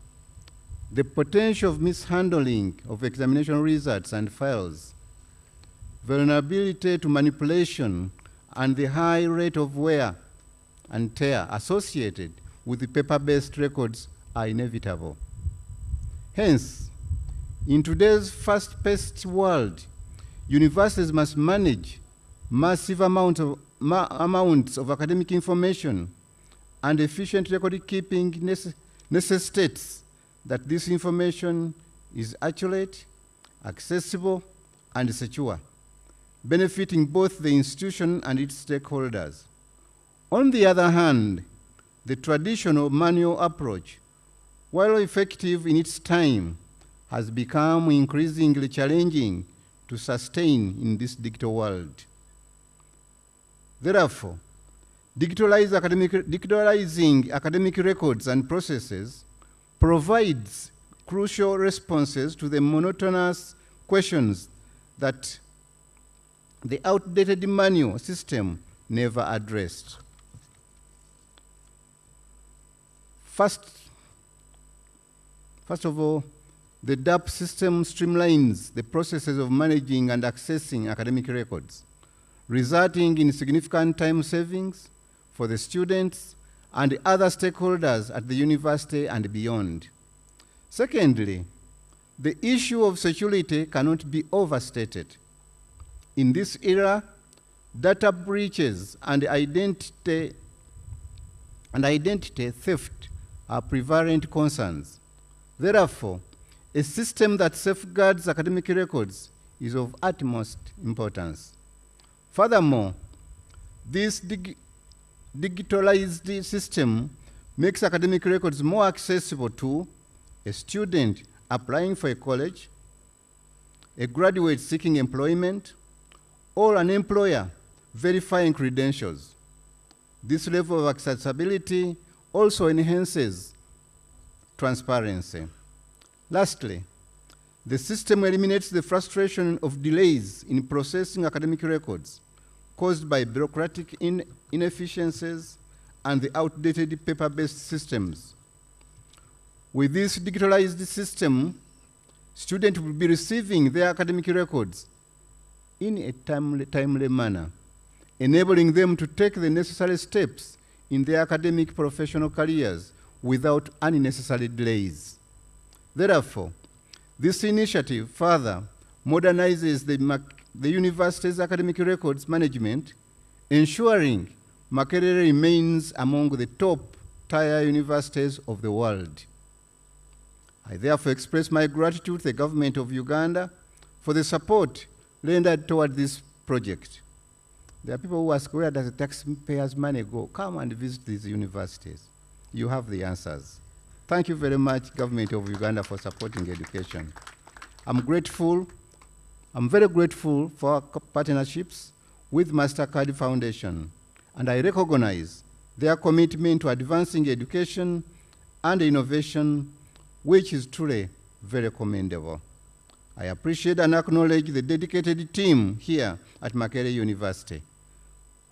the potential of mishandling of examination results and files, vulnerability to manipulation, and the high rate of wear and tear associated with the paper-based records are inevitable. Hence, in today's fast-paced world, universities must manage massive amounts of academic information, and efficient record keeping necessitates that this information is accurate, accessible, and secure, benefiting both the institution and its stakeholders. On the other hand, the traditional manual approach, while effective in its time, has become increasingly challenging to sustain in this digital world. Therefore, digitalizing academic records and processes provides crucial responses to the monotonous questions that the outdated manual system never addressed. First of all, the DARP system streamlines the processes of managing and accessing academic records, resulting in significant time savings for the students and other stakeholders at the university and beyond. Secondly, the issue of security cannot be overstated. In this era, data breaches and identity theft are prevalent concerns. Therefore, a system that safeguards academic records is of utmost importance. Furthermore, this digitalized system makes academic records more accessible to a student applying for a college, a graduate seeking employment, or an employer verifying credentials. This level of accessibility also enhances transparency. Lastly, the system eliminates the frustration of delays in processing academic records caused by bureaucratic inefficiencies and the outdated paper-based systems. With this digitalized system, students will be receiving their academic records in a timely manner, enabling them to take the necessary steps in their academic professional careers without unnecessary delays. Therefore, this initiative further modernizes the university's academic records management, ensuring Makerere remains among the top-tier universities of the world. I therefore express my gratitude to the government of Uganda for the support rendered toward this project. There are people who ask, where does the taxpayers' money go? Come and visit these universities. You have the answers. Thank you very much, government of Uganda, for supporting education. I'm very grateful for our partnerships with MasterCard Foundation, and I recognize their commitment to advancing education and innovation, which is truly very commendable. I appreciate and acknowledge the dedicated team here at Makerere University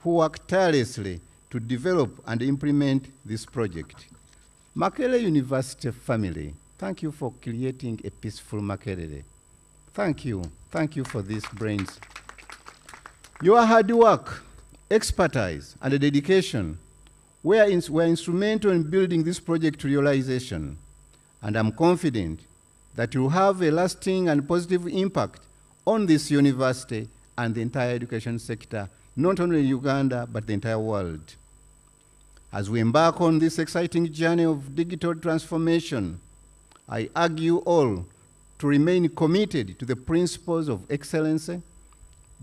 who work tirelessly to develop and implement this project. Makerere University family, thank you for creating a peaceful Makerere. Thank you for these brains. Your hard work, expertise, and dedication were instrumental in building this project to realization, and I'm confident that you will have a lasting and positive impact on this university and the entire education sector, not only in Uganda, but the entire world. As we embark on this exciting journey of digital transformation, I urge you all to remain committed to the principles of excellence,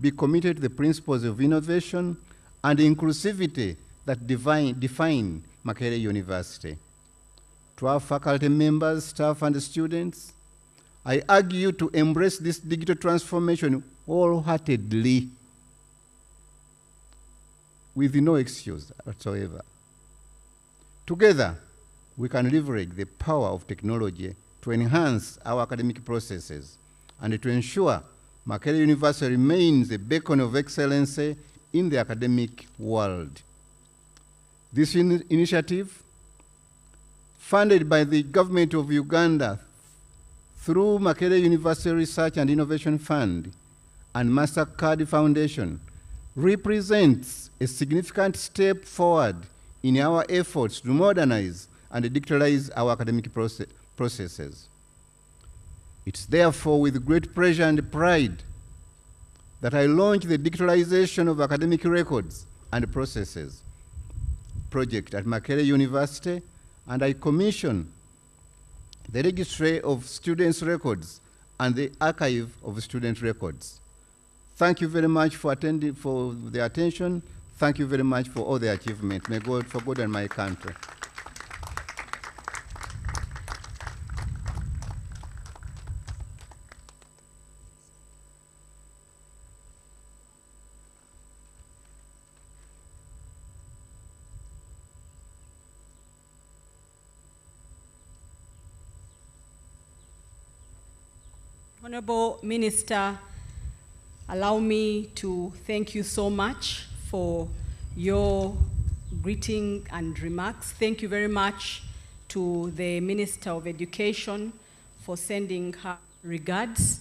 be committed to the principles of innovation and inclusivity that define Makerere University. To our faculty members, staff, and students, I urge you to embrace this digital transformation wholeheartedly, with no excuse whatsoever. Together, we can leverage the power of technology to enhance our academic processes and to ensure Makerere University remains a beacon of excellence in the academic world. This initiative, funded by the government of Uganda through Makerere University Research and Innovation Fund and MasterCard Foundation, represents a significant step forward in our efforts to modernize and digitalize our academic processes. It's therefore with great pleasure and pride that I launch the Digitalization of Academic Records and Processes project at Makerere University, and I commission the Registry of Students' Records and the Archive of Student Records. Thank you very much for the attention. Thank you very much for all the achievements. May God for good and my country. Honorable Minister, allow me to thank you so much for your greeting and remarks. Thank you very much to the Minister of Education for sending her regards.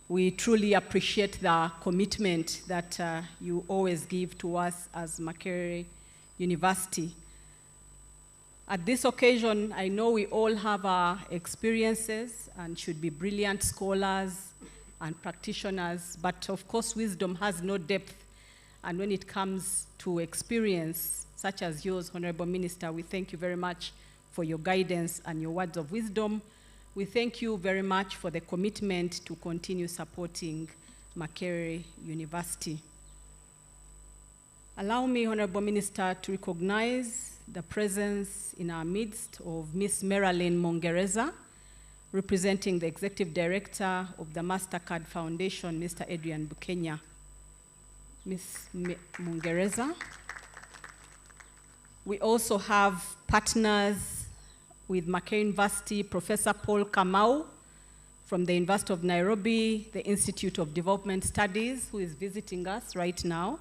We truly appreciate the commitment that you always give to us as Makerere University. At this occasion, I know we all have our experiences and should be brilliant scholars and practitioners, but of course wisdom has no depth. And when it comes to experience, such as yours, Honorable Minister, we thank you very much for your guidance and your words of wisdom. We thank you very much for the commitment to continue supporting Makerere University. Allow me, Honorable Minister, to recognize the presence in our midst of Ms. Marilyn Mongereza, representing the Executive Director of the MasterCard Foundation, Mr. Adrian Bukenya. Ms. Mongereza. We also have partners with Makerere University, Professor Paul Kamau from the University of Nairobi, the Institute of Development Studies, who is visiting us right now,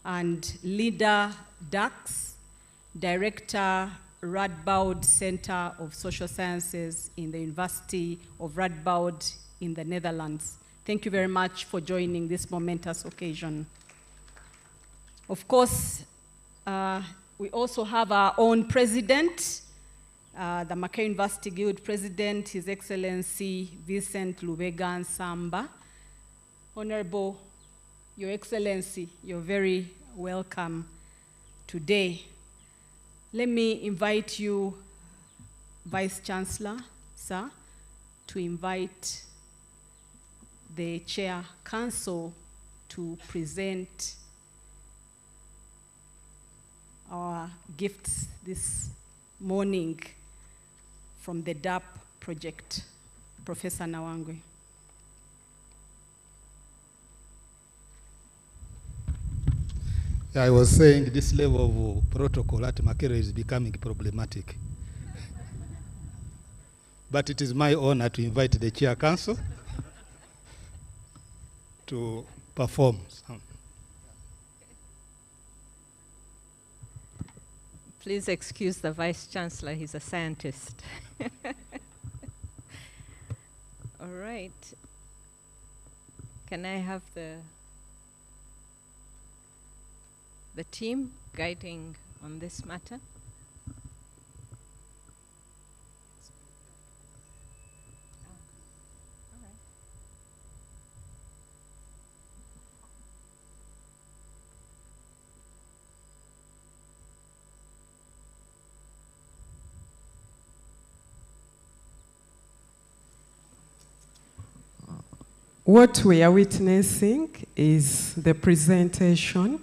and Lida Dax, Director, Radboud Center of Social Sciences in the University of Radboud in the Netherlands. Thank you very much for joining this momentous occasion. Of course, we also have our own president, the Makerere University Guild President, His Excellency Vincent Lubega Nsamba. Honorable, Your Excellency, you're very welcome today. Let me invite you, Vice Chancellor, sir, to invite the Chair Council to present our gifts this morning from the DARP project. Professor Nawangwe. I was saying this level of protocol at Makerere is becoming problematic. But it is my honor to invite the Chair Council to perform. Please excuse the Vice Chancellor, he's a scientist. All right. Can I have the team guiding on this matter? What we are witnessing is the presentation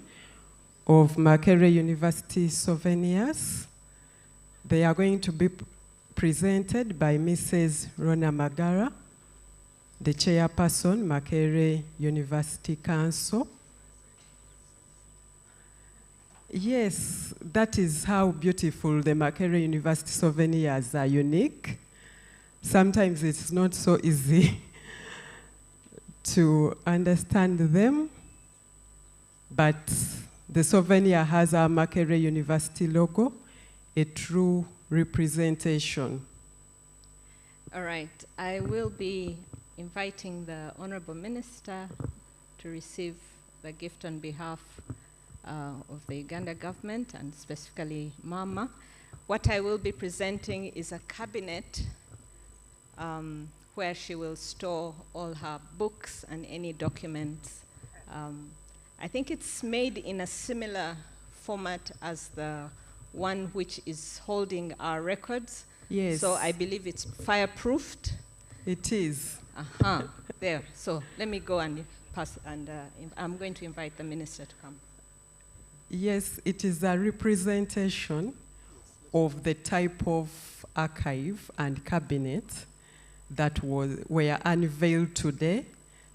of Makerere University souvenirs. They are going to be presented by Mrs. Rona Magara, the Chairperson, Makerere University Council. Yes, that is how beautiful the Makerere University souvenirs are unique. Sometimes it's not so easy to understand them, but the souvenir has our Makerere University logo, a true representation. All right, I will be inviting the Honorable Minister to receive the gift on behalf of the Uganda government and specifically Mama. What I will be presenting is a cabinet where she will store all her books and any documents. I think it's made in a similar format as the one which is holding our records. Yes. So I believe it's fireproofed. It is. There. So let me go and I'm going to invite the minister to come. Yes, it is a representation of the type of archive and cabinet that were unveiled today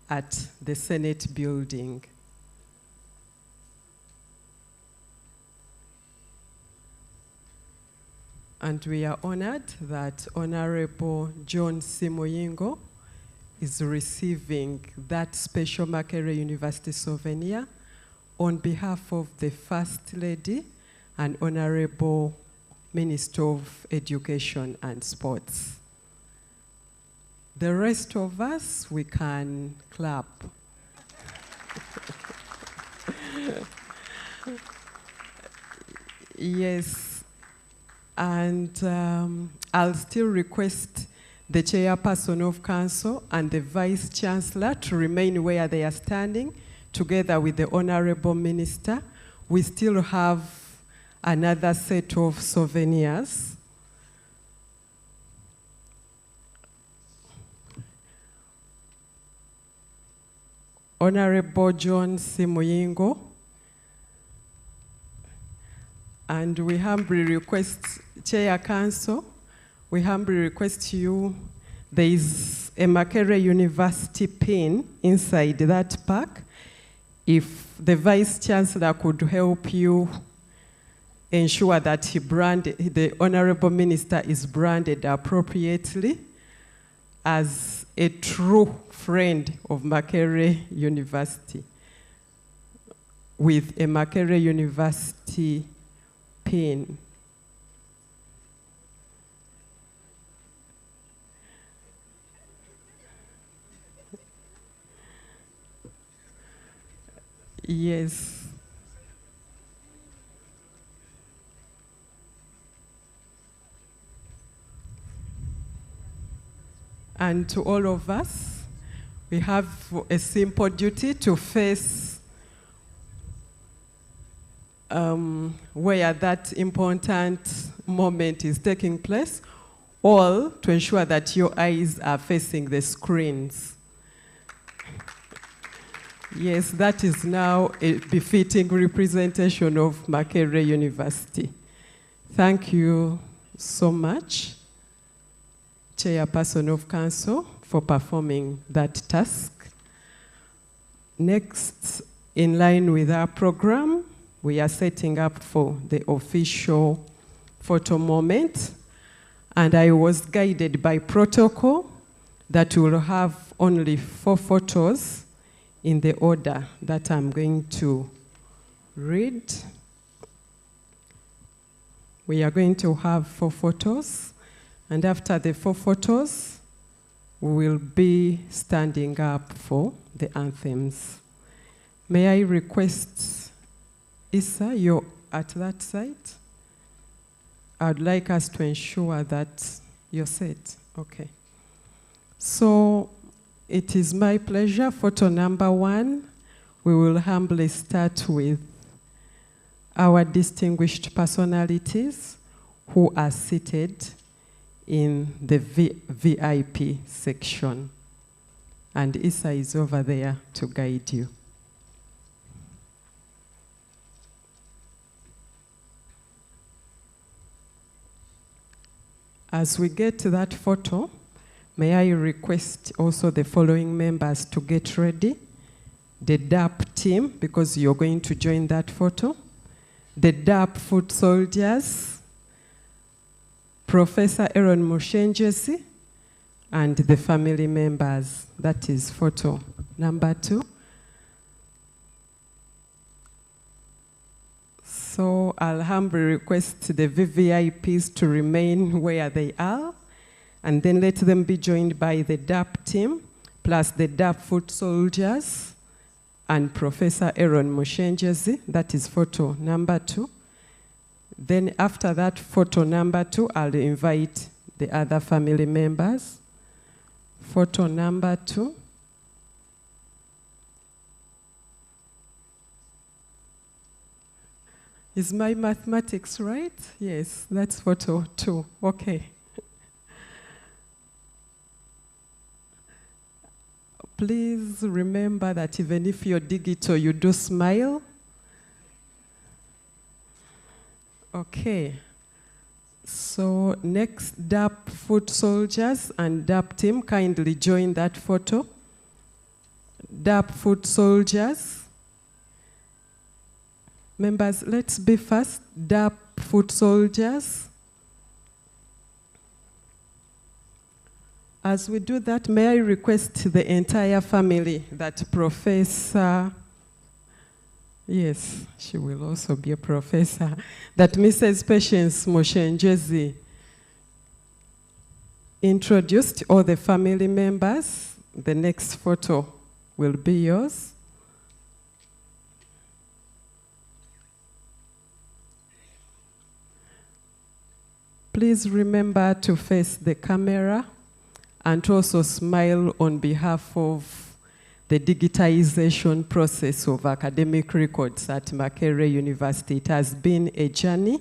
at the Senate building. And we are honored that Honorable John Simoyingo is receiving that special Makerere University souvenir on behalf of the First Lady and Honorable Minister of Education and Sports. The rest of us, we can clap. Yes, and I'll still request the Chairperson of Council and the Vice Chancellor to remain where they are standing, together with the Honorable Minister. We still have another set of souvenirs. Honorable John Simoyingo, and we humbly request, Chair Council, we humbly request you, there is a Makerere University pin inside that pack. If the Vice Chancellor could help you ensure that the Honorable Minister is branded appropriately as a true friend of Makerere University with a Makerere University pin. Yes. And to all of us, we have a simple duty to face where that important moment is taking place, all to ensure that your eyes are facing the screens. Yes, that is now a befitting representation of Makerere University. Thank you so much, Chairperson of Council, for performing that task. Next, in line with our program, we are setting up for the official photo moment, and I was guided by protocol that we'll have only 4 photos in the order that I'm going to read. We are going to have 4 photos, and after the 4 photos, we will be standing up for the anthems. May I request, Issa, you're at that site? I'd like us to ensure that you're set. Okay. So it is my pleasure. Photo number 1, we will humbly start with our distinguished personalities who are seated in the VIP section. And Issa is over there to guide you. As we get to that photo, may I request also the following members to get ready. The DARP team, because you're going to join that photo. The DARP foot soldiers, Professor Aaron Mushenjesi, and the family members. That is photo number 2. So I'll humbly request the VVIPs to remain where they are, and then let them be joined by the DARP team, plus the DARP foot soldiers, and Professor Aaron Mushenjesi. That is photo number 2. Then after that photo number 2, I'll invite the other family members. Photo number 2. Is my mathematics right? Yes, that's photo 2. Okay. Please remember that even if you're digital, you do smile. Okay. So next, DARP foot soldiers and DARP team, kindly join that photo. DARP foot soldiers. Members, let's be fast. DARP foot soldiers. As we do that, may I request the entire family that Professor, yes, she will also be a professor, that Mrs. Patience Moshenjezi introduced all the family members. The next photo will be yours. Please remember to face the camera and also smile on behalf of the digitization process of academic records at Makerere University. It has been a journey.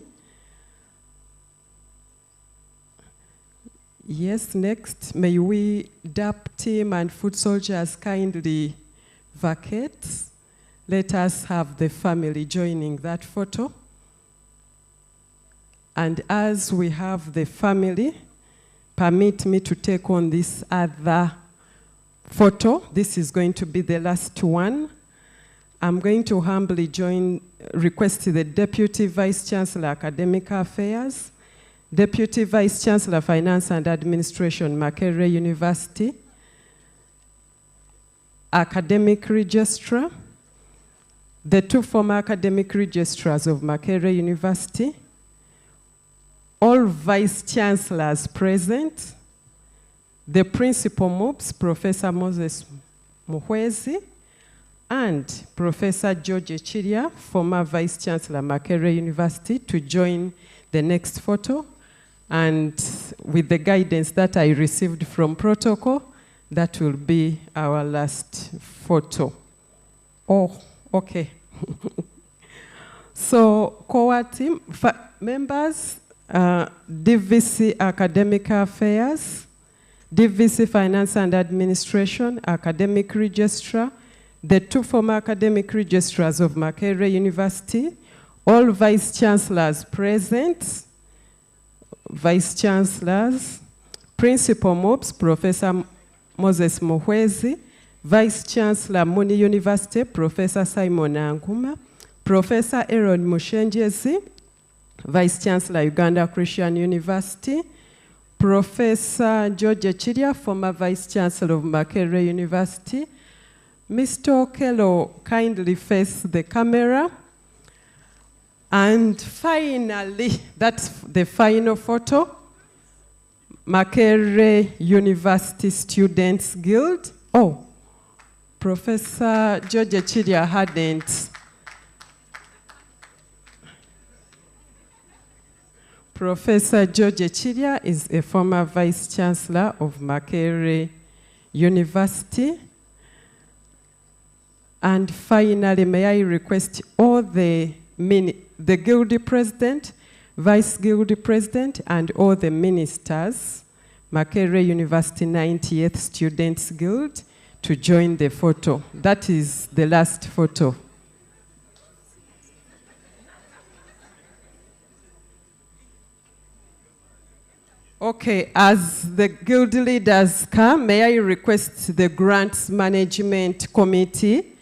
Yes, next, may we DARP team and foot soldiers kindly vacate. Let us have the family joining that photo. And as we have the family, permit me to take on this other photo. This is going to be the last one. I'm going to humbly request the Deputy Vice Chancellor, Academic Affairs, Deputy Vice Chancellor, Finance and Administration, Makerere University, Academic Registrar, the two former academic registrars of Makerere University, all Vice Chancellors present, the Principal MOOPs, Professor Moses Muhwezi, and Professor George Echiria, former Vice Chancellor, Makerere University, to join the next photo. And with the guidance that I received from protocol, that will be our last photo. Oh, okay. So, core team members, DVC Academic Affairs, DVC Finance and Administration, Academic Registrar, the two former academic registrars of Makerere University, all Vice Chancellors present, Vice Chancellors, Principal MOOPs, Professor Moses Muhwezi, Vice Chancellor Muni University, Professor Simon Anguma, Professor Aaron Mushenjezi, Vice Chancellor, Uganda Christian University, Professor George Echiria, former Vice Chancellor of Makerere University. Mr. Okello, kindly face the camera. And finally, that's the final photo, Makerere University Students Guild. Oh, Professor George Echiria hadn't. Professor George Echiria is a former Vice Chancellor of Makerere University. And finally, may I request all the Guild President, Vice Guild President, and all the ministers, Makerere University 90th Students Guild, to join the photo. That is the last photo. Okay, as the guild leaders come, may I request the Grants Management Committee,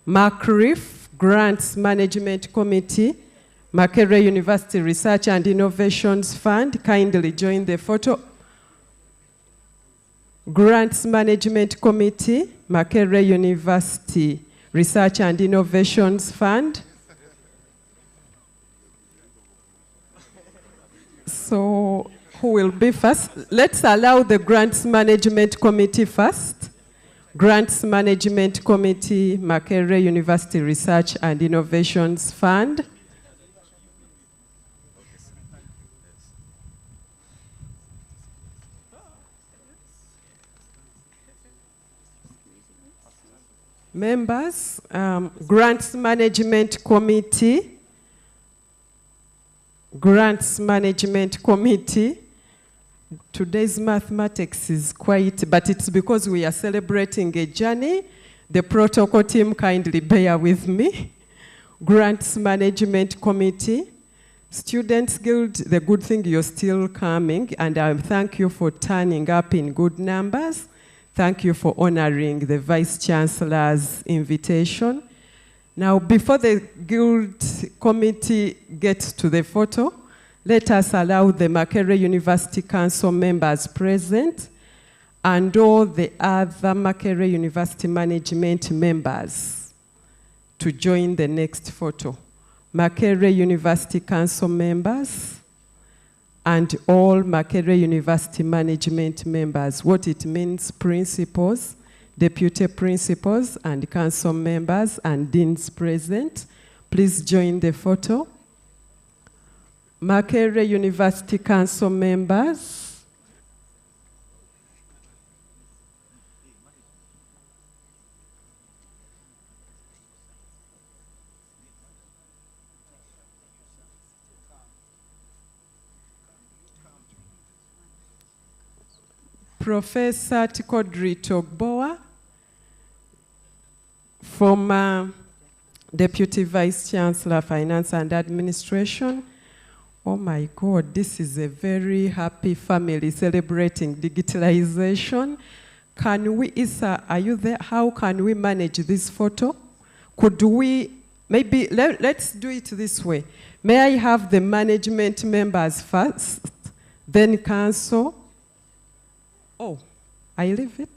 Mak-RIF, Grants Management Committee, Makerere University Research and Innovations Fund, kindly join the photo. Grants Management Committee, Makerere University Research and Innovations Fund. So, who will be first? Let's allow the Grants Management Committee first. Grants Management Committee, Makerere University Research and Innovations Fund. Members, Grants Management Committee, Grants Management Committee, Today's mathematics is quite, but it's because we are celebrating a journey. The protocol team kindly bear with me. Grants Management Committee, Students Guild, the good thing you're still coming, and I thank you for turning up in good numbers. Thank you for honoring the Vice Chancellor's invitation. Now, before the Guild Committee gets to the photo, let us allow the Makerere University Council members present and all the other Makerere University management members to join the next photo. Makerere University Council members and all Makerere University management members. What it means, principals, deputy principals, and council members and deans present. Please join the photo. Makerere University Council members. Professor Tikodri Togboa, former Deputy Vice Chancellor, Finance and Administration. Oh my God, this is a very happy family celebrating digitalization. Can we, Issa, are you there? How can we manage this photo? Could we, maybe, let's do it this way. May I have the management members first, then council? Oh, I leave it?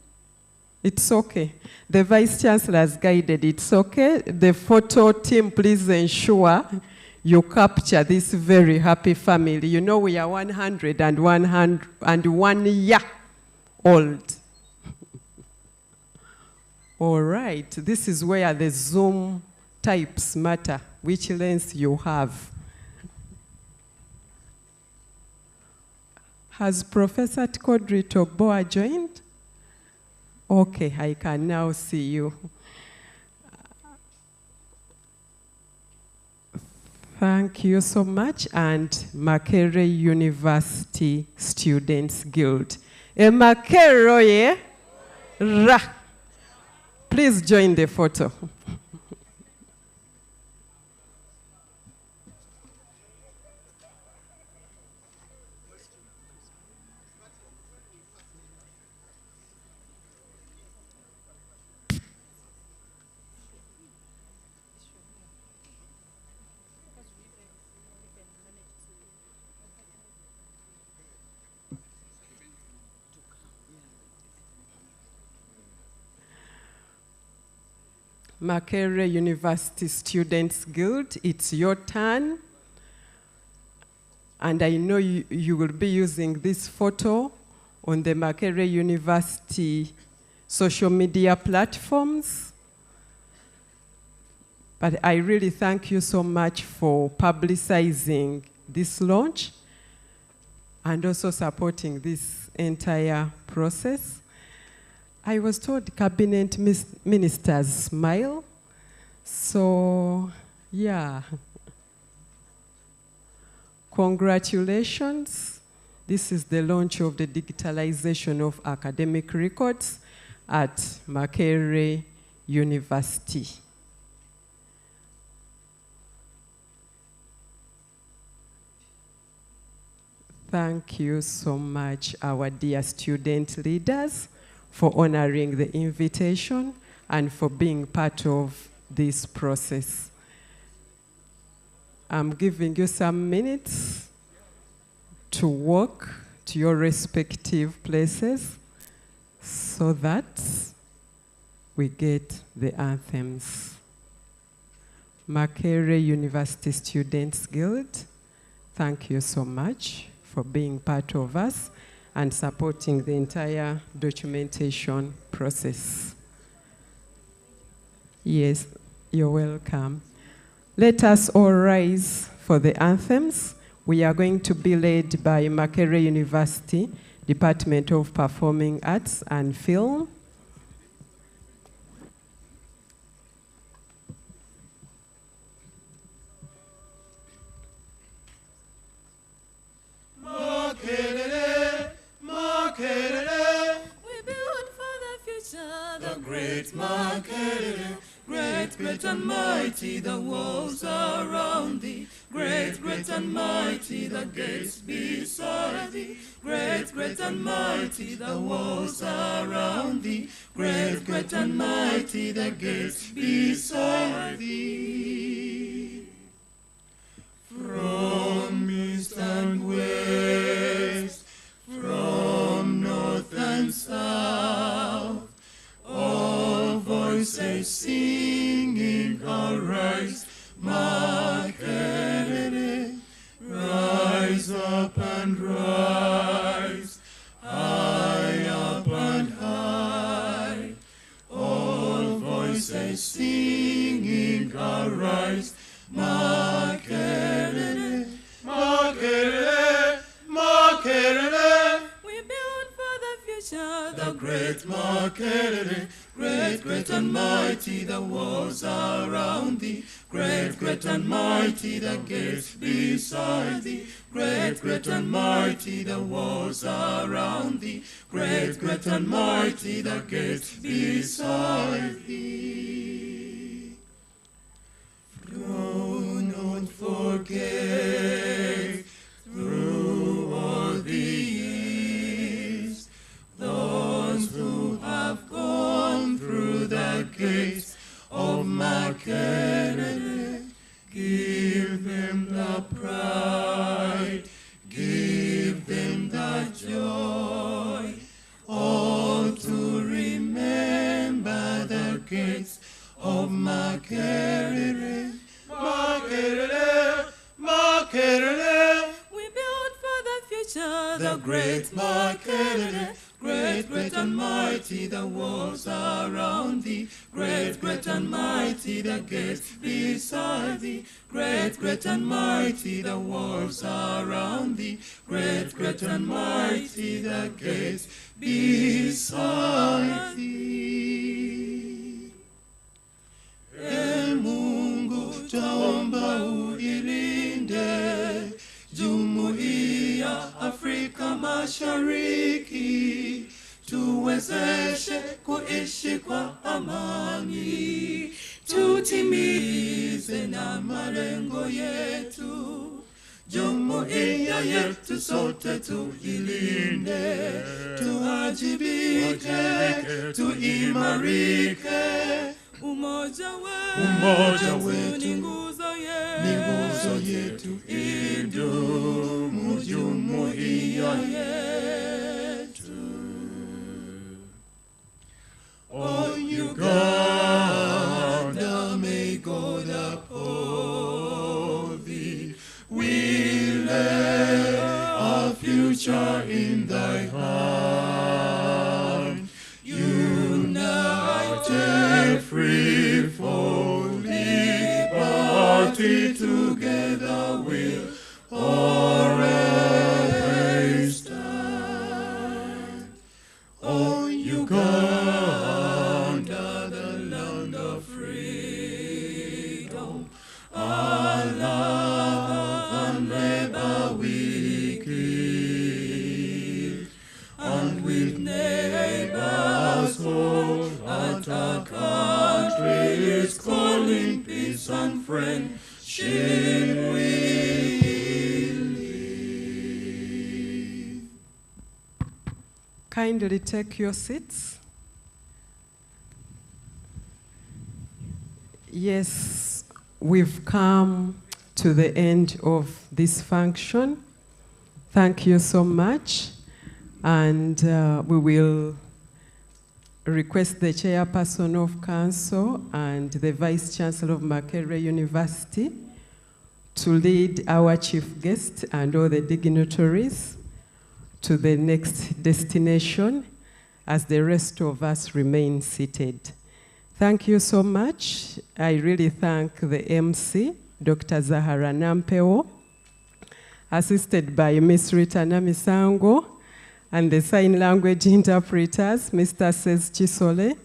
It's okay. The Vice Chancellor has guided, it's okay. The photo team, please ensure you capture this very happy family. You know we are 101 year old. All right, this is where the zoom types matter, which lens you have. Has Professor Tikodri Togboa joined? Okay, I can now see you. Thank you so much, and Makerere University Students Guild. Makerere, ra. Please join the photo. Makerere University Students Guild, it's your turn. And I know you will be using this photo on the Makerere University social media platforms. But I really thank you so much for publicizing this launch and also supporting this entire process. I was told cabinet ministers smile, so yeah. Congratulations. This is the launch of the digitalization of academic records at Makerere University. Thank you so much, our dear student leaders, for honoring the invitation and for being part of this process. I'm giving you some minutes to walk to your respective places so that we get the anthems. Makerere University Students Guild, thank you so much for being part of us and supporting the entire documentation process. Yes, you're welcome. Let us all rise for the anthems. We are going to be led by Makerere University, Department of Performing Arts and Film. Makerere, great Mak-RIF. Great, great and mighty, the walls around thee. Great, great and mighty, the gates beside thee. Great, great and mighty, the walls around thee. Great, great and mighty, the gates beside thee. From east and west, from north and south, all voices singing, arise, Mak-RIF. Rise up and rise, high up and high. All voices singing, arise, Mak-RIF. Mak-RIF, Mak-RIF. We build for the future, the great Mak-RIF. Great, great and mighty, the walls around thee. Great, great and mighty, the gates beside thee. Great, great and mighty, the walls around thee. Great, great and mighty, the gates beside thee. Do not forget, through all the years, those who have gone through the gates of Mak-RIF. Give them the pride, give them the joy, all to remember the gates of Mak-RIF. Mak-RIF, Mak-RIF. We build for the future, the great Mak-RIF. Great, great and mighty, the walls around thee. Great, great and mighty, the gates beside thee. Great, great and mighty, the walls around thee. Great, great and mighty, the gates beside thee. Mungu taomba uilinde Jumuiya Afrika Mashariki, tuwezeshe kuishi kwa amani, tutimize na malengo yetu. Jumuiya yetu sote tuilinde, tuajibike, tuimarike. Umoja wetu ni nguzo yetu, idumu jumuiya yetu. Oh Uganda, may God uphold thee. We lay our future in thy hand. United, free for liberty, together we'll always stand. Oh Uganda, the land of freedom, our love and labor we give, and with neighbors hold at our country is calling, peace and friendship we live. Kindly take your seats. Yes, we've come to the end of this function. Thank you so much. And we will request the Chairperson of Council and the Vice Chancellor of Makerere University to lead our chief guest and all the dignitaries to the next destination as the rest of us remain seated. Thank you so much. I really thank the MC, Dr. Zahara Nampewo, assisted by Ms. Rita Namisango, and the sign language interpreters, Mr. Sez Chisole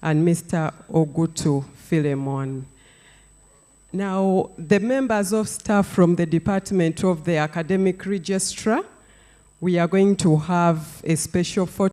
and Mr. Ogutu Philemon. Now, the members of staff from the Department of the Academic Registrar, we are going to have a special photo